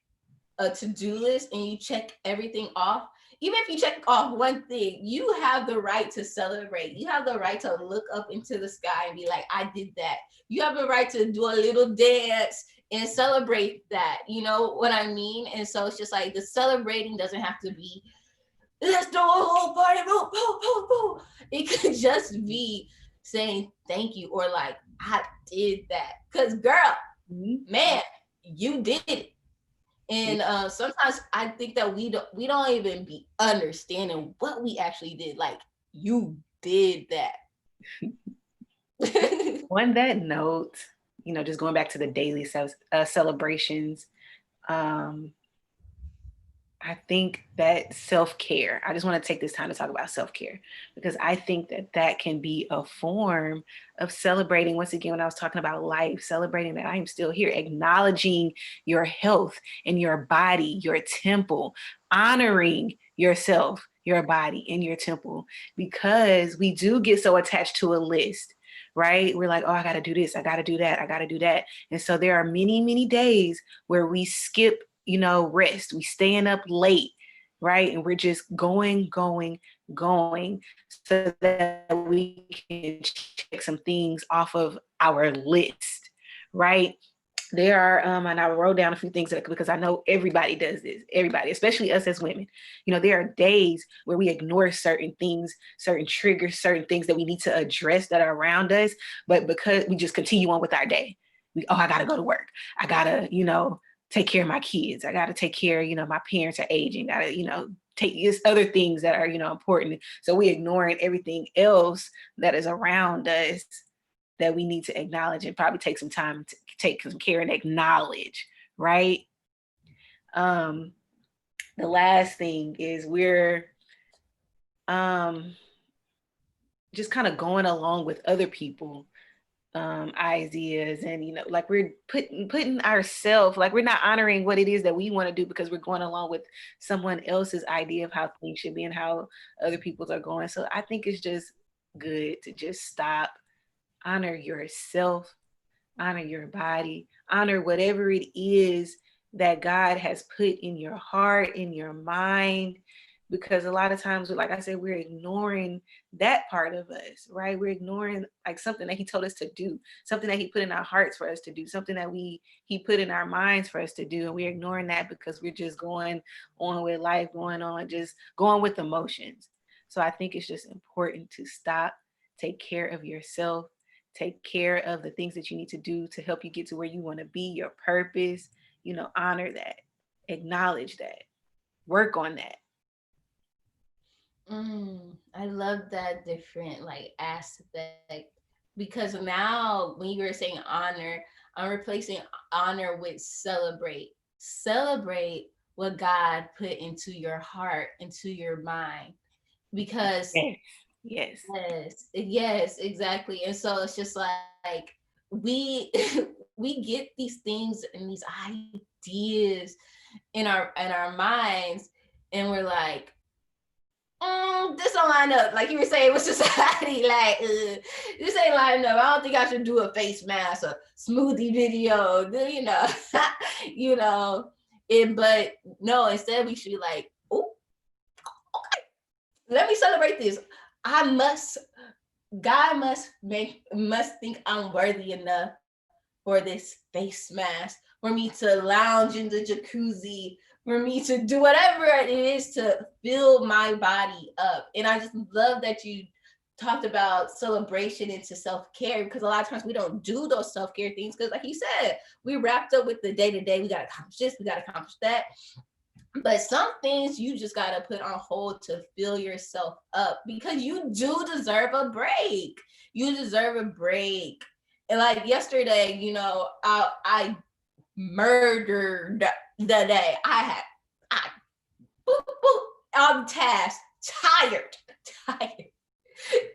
a to-do list and you check everything off, even if you check off one thing, you have the right to celebrate. You have the right to look up into the sky and be like, I did that. You have the right to do a little dance and celebrate that. You know what I mean? And so it's just like the celebrating doesn't have to be, let's do a whole party, boom, boom, boom, boom. It could just be saying thank you, or like, I did that. Because girl, man, you did it. And sometimes I think that we don't even be understanding what we actually did. Like, you did that. On that note, just going back to the daily celebrations, I think that self-care, I just want to take this time to talk about self-care, because I think that can be a form of celebrating. Once again, when I was talking about life, celebrating that I am still here, acknowledging your health and your body, your temple, honoring yourself, your body, and your temple, because we do get so attached to a list, right? We're like, oh, I got to do this, I got to do that, I got to do that. And so there are many, many days where we skip rest. We staying up late, right? And we're just going, so that we can check some things off of our list, right? There are, and I wrote down a few things because I know everybody does this, everybody, especially us as women. There are days where we ignore certain things, certain triggers, certain things that we need to address that are around us, but because we just continue on with our day. I gotta go to work. I gotta, take care of my kids. I got to take care, my parents are aging. Got to, take these other things that are, important. So we ignoring everything else that is around us that we need to acknowledge and probably take some time to take some care and acknowledge, right? The last thing is we're just kind of going along with other people ideas, and like we're putting ourselves, like we're not honoring what it is that we want to do because we're going along with someone else's idea of how things should be and how other people's are going. So I think it's just good to just stop, honor yourself, honor your body, honor whatever it is that God has put in your heart, in your mind. Because a lot of times, like I said, we're ignoring that part of us, right? We're ignoring like something that he told us to do, something that he put in our hearts for us to do, something that he put in our minds for us to do. And we're ignoring that because we're just going on with life, just going with emotions. So I think it's just important to stop, take care of yourself, take care of the things that you need to do to help you get to where you want to be, your purpose, honor that, acknowledge that, work on that. I love that different aspect, because now when you were saying honor, I'm replacing honor with celebrate. Celebrate what God put into your heart, into your mind, because yes, exactly. And so it's just like we we get these things and these ideas in our minds, and we're like, this don't line up. Like you were saying with society, like this ain't lining up. I don't think I should do a face mask or smoothie video, but no, instead we should be like, oh, okay, let me celebrate this. God must think I'm worthy enough for this face mask, for me to lounge in the jacuzzi, for me to do whatever it is to fill my body up. And I just love that you talked about celebration into self-care, because a lot of times we don't do those self-care things because, like you said, we wrapped up with the day-to-day. We got to accomplish this, we got to accomplish that. But some things you just got to put on hold to fill yourself up, because you do deserve a break. You deserve a break. And like yesterday, I murdered the day. I boop, boop, on task, tired.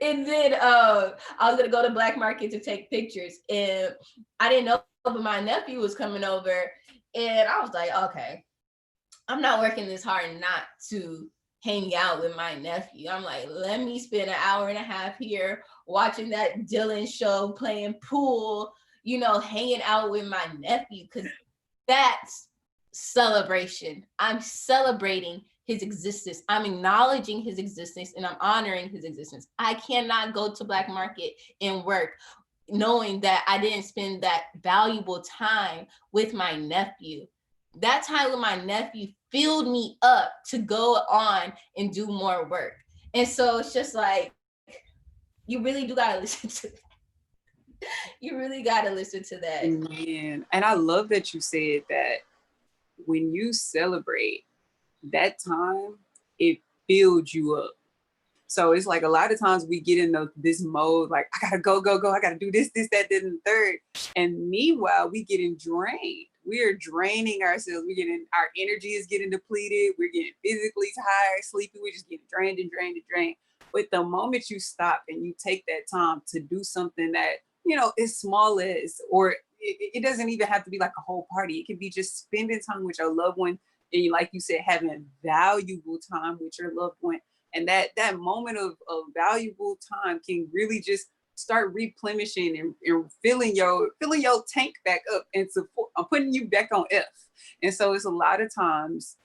And then I was gonna go to Black Market to take pictures, and I didn't know, but my nephew was coming over, and I was like, okay, I'm not working this hard not to hang out with my nephew. I'm like, let me spend an hour and a half here watching that Dylan show, playing pool, hanging out with my nephew, because that's celebration. I'm celebrating his existence. I'm acknowledging his existence, and I'm honoring his existence. I cannot go to Black Market and work knowing that I didn't spend that valuable time with my nephew. That time with my nephew filled me up to go on and do more work. And so it's just like, you really do gotta listen to that. You really gotta listen to that. Man, and I love that you said that when you celebrate that time, it builds you up. So it's like a lot of times we get in this mode, like, I gotta go, go, go. I gotta do this, that, and the third. And meanwhile, we getting drained. We are draining ourselves. Our energy is getting depleted. We're getting physically tired, sleepy. We're just getting drained and drained and drained. But the moment you stop and you take that time to do something that, as small as, or it doesn't even have to be like a whole party. It could be just spending time with your loved one. And like you said, having valuable time with your loved one. And that moment of valuable time can really just start replenishing and filling your tank back up and putting you back on F. And so it's a lot of times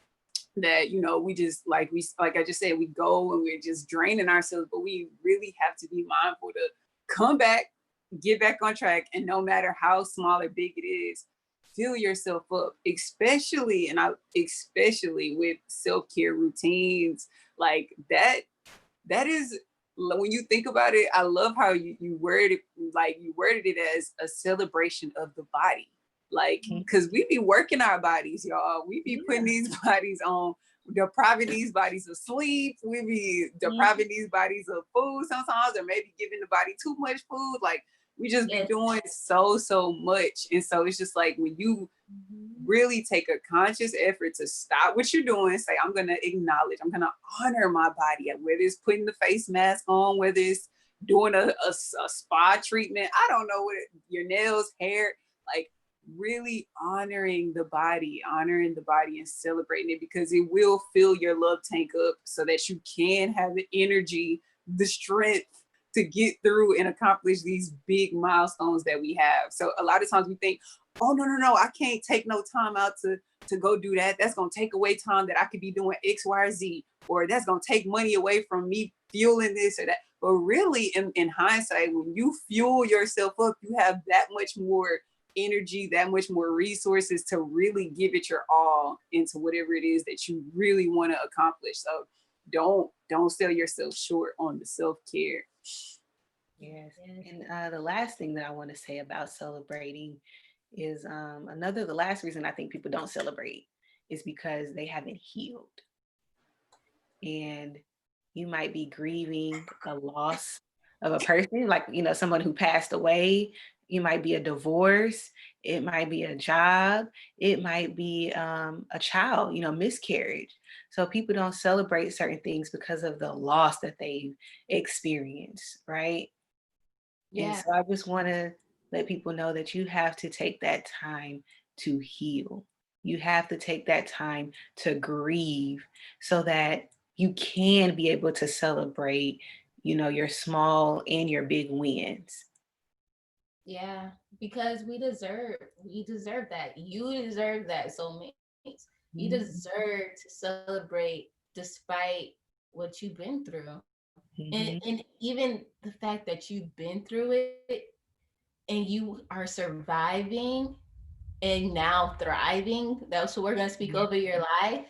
that, we just like I just said, we go and we're just draining ourselves, but we really have to be mindful to come back, get back on track. And no matter how small or big it is, fill yourself up, especially with self-care routines. Like that is, when you think about it, I love how you worded it as a celebration of the body. Like, because we be working our bodies, y'all. We be putting these bodies on, depriving these bodies of sleep. We be depriving these bodies of food sometimes, or maybe giving the body too much food. Like, we just be doing so much. And so it's just like, when you really take a conscious effort to stop what you're doing, say, I'm going to acknowledge, I'm going to honor my body, whether it's putting the face mask on, whether it's doing a spa treatment, I don't know, your nails, hair, like really honoring the body and celebrating it, because it will fill your love tank up so that you can have the energy, the strength to get through and accomplish these big milestones that we have. So a lot of times we think, oh, no, I can't take no time out to go do that. That's going to take away time that I could be doing X, Y, or Z, or that's going to take money away from me fueling this or that. But really, in hindsight, when you fuel yourself up, you have that much more energy, that much more resources to really give it your all into whatever it is that you really want to accomplish. So don't sell yourself short on the self-care. Yes. And the last thing that I want to say about celebrating is the last reason I think people don't celebrate is because they haven't healed. And you might be grieving a loss of a person, like, someone who passed away. It might be a divorce. It might be a job. It might be a child, miscarriage. So people don't celebrate certain things because of the loss that they've experienced, right? Yeah. And so I just want to let people know that you have to take that time to heal. You have to take that time to grieve so that you can be able to celebrate, your small and your big wins. Yeah, because we deserve that. You deserve that, soulmates. You deserve to celebrate despite what you've been through. And even the fact that you've been through it and you are surviving and now thriving. That's what we're going to speak over your life.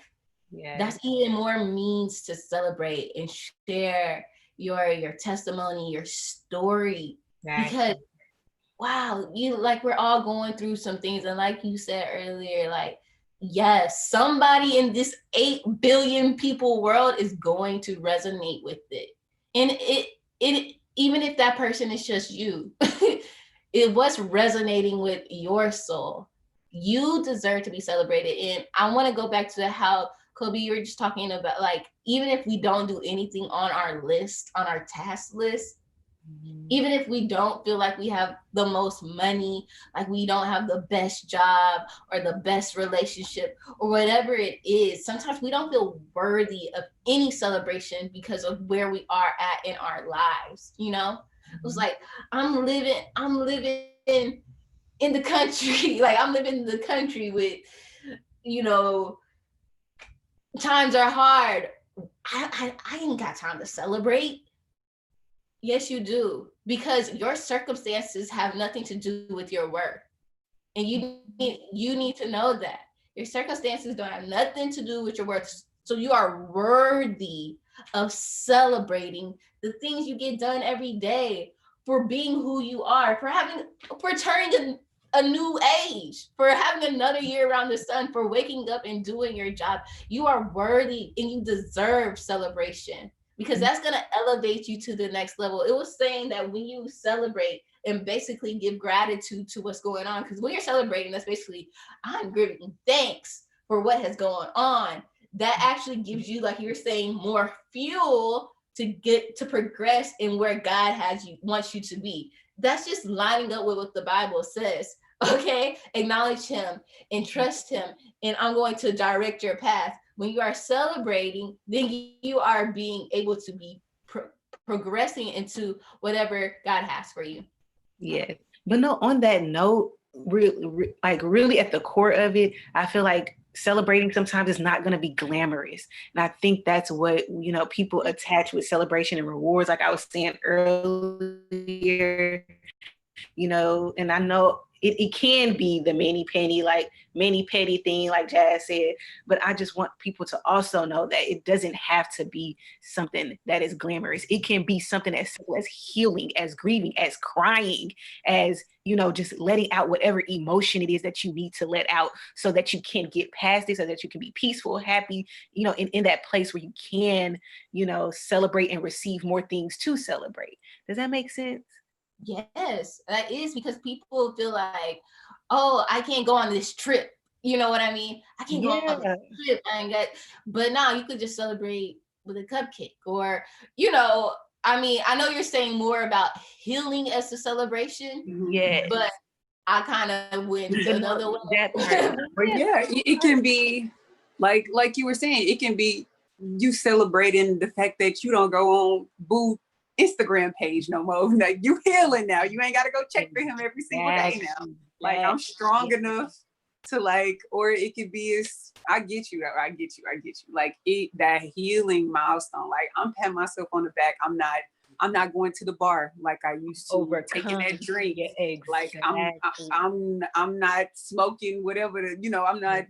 Yeah. That's even more means to celebrate and share your testimony, your story. Exactly. Because wow, we're all going through some things. And like you said earlier, like, yes, somebody in this 8 billion people world is going to resonate with it. And it even if that person is just you, it was resonating with your soul. You deserve to be celebrated. And I want to go back to how, Kobe, you were just talking about, like, even if we don't do anything on our list, on our task list, even if we don't feel like we have the most money, like we don't have the best job or the best relationship or whatever it is, sometimes we don't feel worthy of any celebration because of where we are at in our lives. It was like, I'm living in the country. Like, I'm living in the country with, times are hard. I ain't got time to celebrate. Yes, you do, because your circumstances have nothing to do with your worth. And you need to know that. Your circumstances don't have nothing to do with your worth. So you are worthy of celebrating the things you get done every day, for being who you are, for turning a new age, for having another year around the sun, for waking up and doing your job. You are worthy and you deserve celebration, because that's going to elevate you to the next level. It was saying that when you celebrate and basically give gratitude to what's going on, because when you're celebrating, that's basically, I'm giving thanks for what has gone on. That actually gives you, like you were saying, more fuel to get to progress in where God wants you to be. That's just lining up with what the Bible says. Okay, acknowledge him and trust him, and I'm going to direct your path. When you are celebrating, then you are being able to be progressing into whatever God has for you. Yeah, but no, on that note, really at the core of it, I feel like celebrating sometimes is not going to be glamorous. And I think that's what, people attach with celebration and rewards. Like I was saying earlier, and I know it can be the mani petty thing, like Jazz said, but I just want people to also know that it doesn't have to be something that is glamorous. It can be something as simple as healing, as grieving, as crying, as, just letting out whatever emotion it is that you need to let out so that you can get past it, so that you can be peaceful, happy, in that place where you can, celebrate and receive more things to celebrate. Does that make sense? Yes, that is, because people feel like, oh, I can't go on this trip. You know what I mean? I can't go on this trip. But now you could just celebrate with a cupcake, or, I know you're saying more about healing as a celebration. Yeah. But I kind of went to another way. That part. But yeah, it can be like you were saying, it can be you celebrating the fact that you don't go on boo Instagram page no more. Like, you healing now. You ain't got to go check for him every single day now. Like, I'm strong enough to, like, or it could be I get you. Like, that healing milestone. Like, I'm patting myself on the back. I'm not going to the bar like I used to. Taking that drink. Yeah, exactly. Like, I'm not smoking whatever. I'm not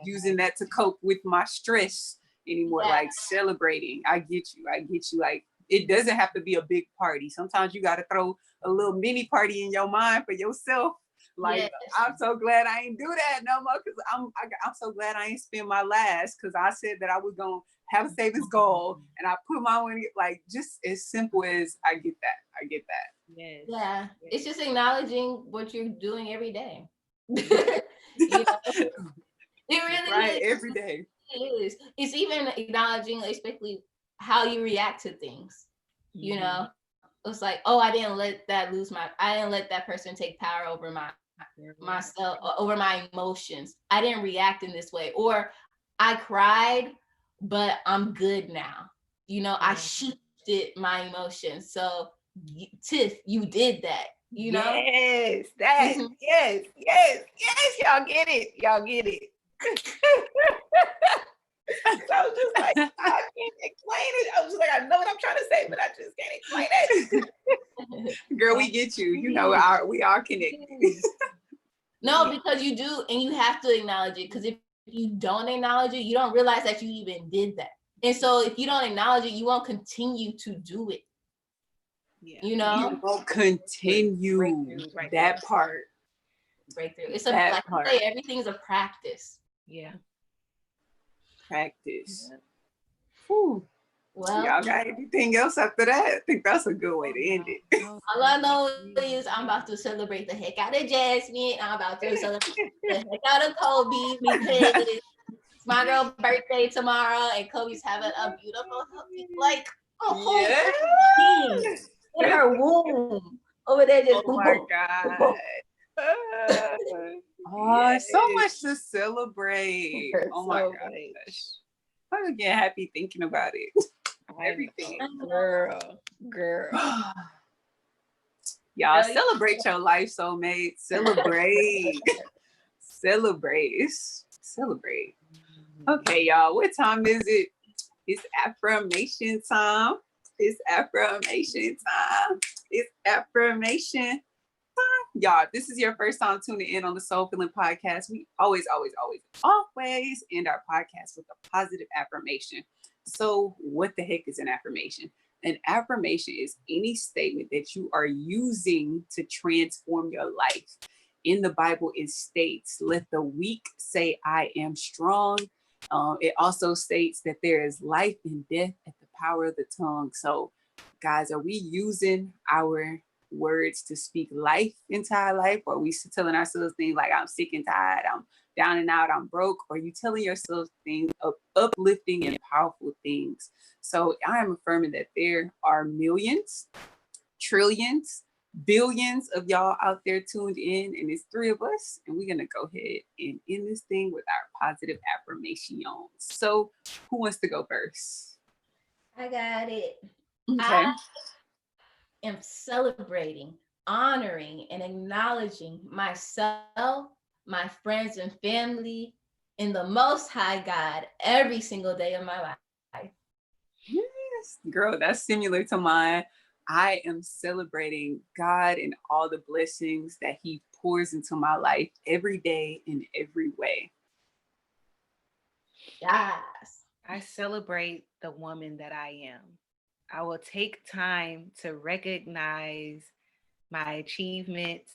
using that to cope with my stress anymore. Yeah. Like, celebrating. I get you. Like, it doesn't have to be a big party. Sometimes you got to throw a little mini party in your mind for yourself. Like, yes. I'm so glad I ain't do that no more, because I'm so glad I ain't spend my last, because I said that I was going to have a savings goal, and I put my money, like, just as simple as I get that. Yes. Yeah. It's just acknowledging what you're doing every day. It really right, is. Every day. It is. It's even acknowledging, especially how you react to things. Mm-hmm. It's like, oh, I didn't let that person take power over myself, over my emotions. I didn't react in this way, or I cried, but I'm good now. I shifted my emotions. So, Tiff, you did that. Yes, that. Mm-hmm. Yes. Y'all get it. So I was just like, I can't explain it. I was just like, I know what I'm trying to say, but I just can't explain it. Girl, we get you. We are connected. No, because you do, and you have to acknowledge it. Because if you don't acknowledge it, you don't realize that you even did that. And so if you don't acknowledge it, you won't continue to do it. Yeah. You won't continue right that there. Part. Breakthrough. It's like you say, everything's a practice. Yeah. Practice. Whew. Well, y'all got anything else after that? I think that's a good way to end it. All I know is I'm about to celebrate the heck out of Jasmine. I'm about to celebrate the heck out of Kobe, because it's my girl's birthday tomorrow, and Kobe's having a beautiful, like, a whole thing in her womb over there. Just my God. So much to celebrate. Oh my gosh. I'm getting happy thinking about it. Everything. Girl. Y'all celebrate your life, soulmate. Celebrate. Celebrate. Okay, y'all. What time is it? It's affirmation time. Y'all, this is your first time tuning in on the Soul Filling Podcast. We always end our podcast with a positive affirmation. So what the heck is an affirmation? An affirmation is any statement that you are using to transform your life. in the Bible, it states, let the weak say, I am strong. It also states that there is life and death at the power of the tongue. So, guys, are we using our words to speak life into our life? Or are we telling ourselves things like, I'm sick and tired, I'm down and out, I'm broke? Or are you telling yourself things of uplifting and powerful things? So I am affirming that there are millions, trillions, billions of y'all out there tuned in, and it's 3 of us, and we're gonna go ahead and end this thing with our positive affirmations. So who wants to go first? I got it. Okay. I am celebrating, honoring, and acknowledging myself, my friends and family, in the Most High God every single day of my life. Yes, girl, that's similar to mine. I am celebrating God and all the blessings that He pours into my life every day in every way. Yes. I celebrate the woman that I am. I will take time to recognize my achievements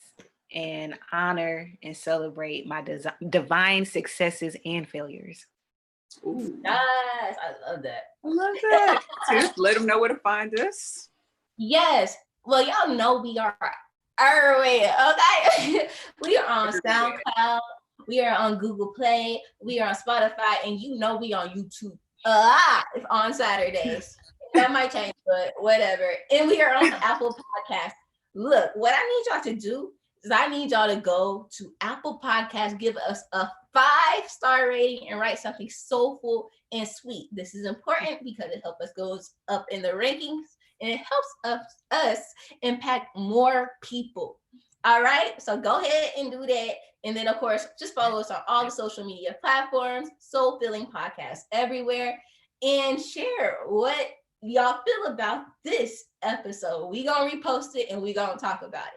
and honor and celebrate my divine successes and failures. Ooh, Yes, I love that. I love that. Just let them know where to find us. Yes. Well, y'all know we are everywhere, okay? We are on Everywhere. SoundCloud. We are on Google Play. We are on Spotify. And you know we on YouTube live on Saturdays. That might change, but whatever. And we are on Apple Podcasts. Look, what I need y'all to do is I need y'all to go to Apple Podcasts, give us a 5-star rating, and write something soulful and sweet. This is important because it helps us go up in the rankings, and it helps us impact more people. All right, so go ahead and do that. And then, of course, just follow us on all the social media platforms, Soul Filling Podcast everywhere, and share what y'all feel about this episode. We gonna repost it and we gonna talk about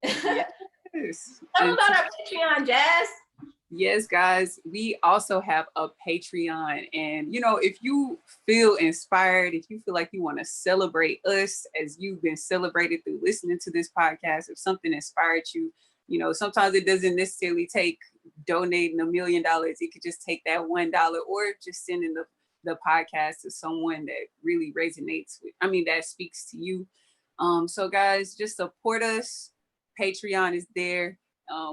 it. Yes. Tell them about our Patreon, Jazz. Yes, guys, we also have a Patreon. And, you know, if you feel inspired, if you feel like you want to celebrate us as you've been celebrated through listening to this podcast, if something inspired you, you know, sometimes it doesn't necessarily take donating $1 million. It could just take that $1 or just sending the podcast to someone that really resonates with, that speaks to you. So guys, just support us. Patreon is there.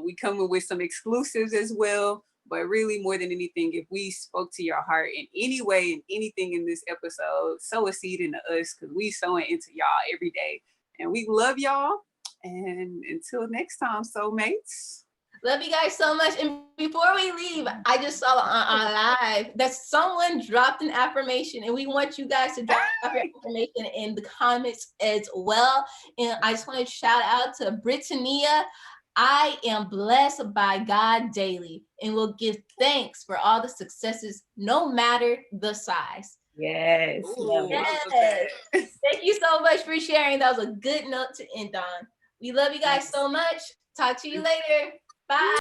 We come with some exclusives as well, but really more than anything, if we spoke to your heart in any way, in anything in this episode, sow a seed into us, because we sowing into y'all every day. And we love y'all. And until next time, soulmates. Love you guys so much. And before we leave, I just saw on live that someone dropped an affirmation, and we want you guys to drop your affirmation in the comments as well. And I just want to shout out to Britannia. I am blessed by God daily and will give thanks for all the successes, no matter the size. Yes. Ooh, yes. Thank you so much for sharing. That was a good note to end on. We love you guys so much. Talk to you later. Bye.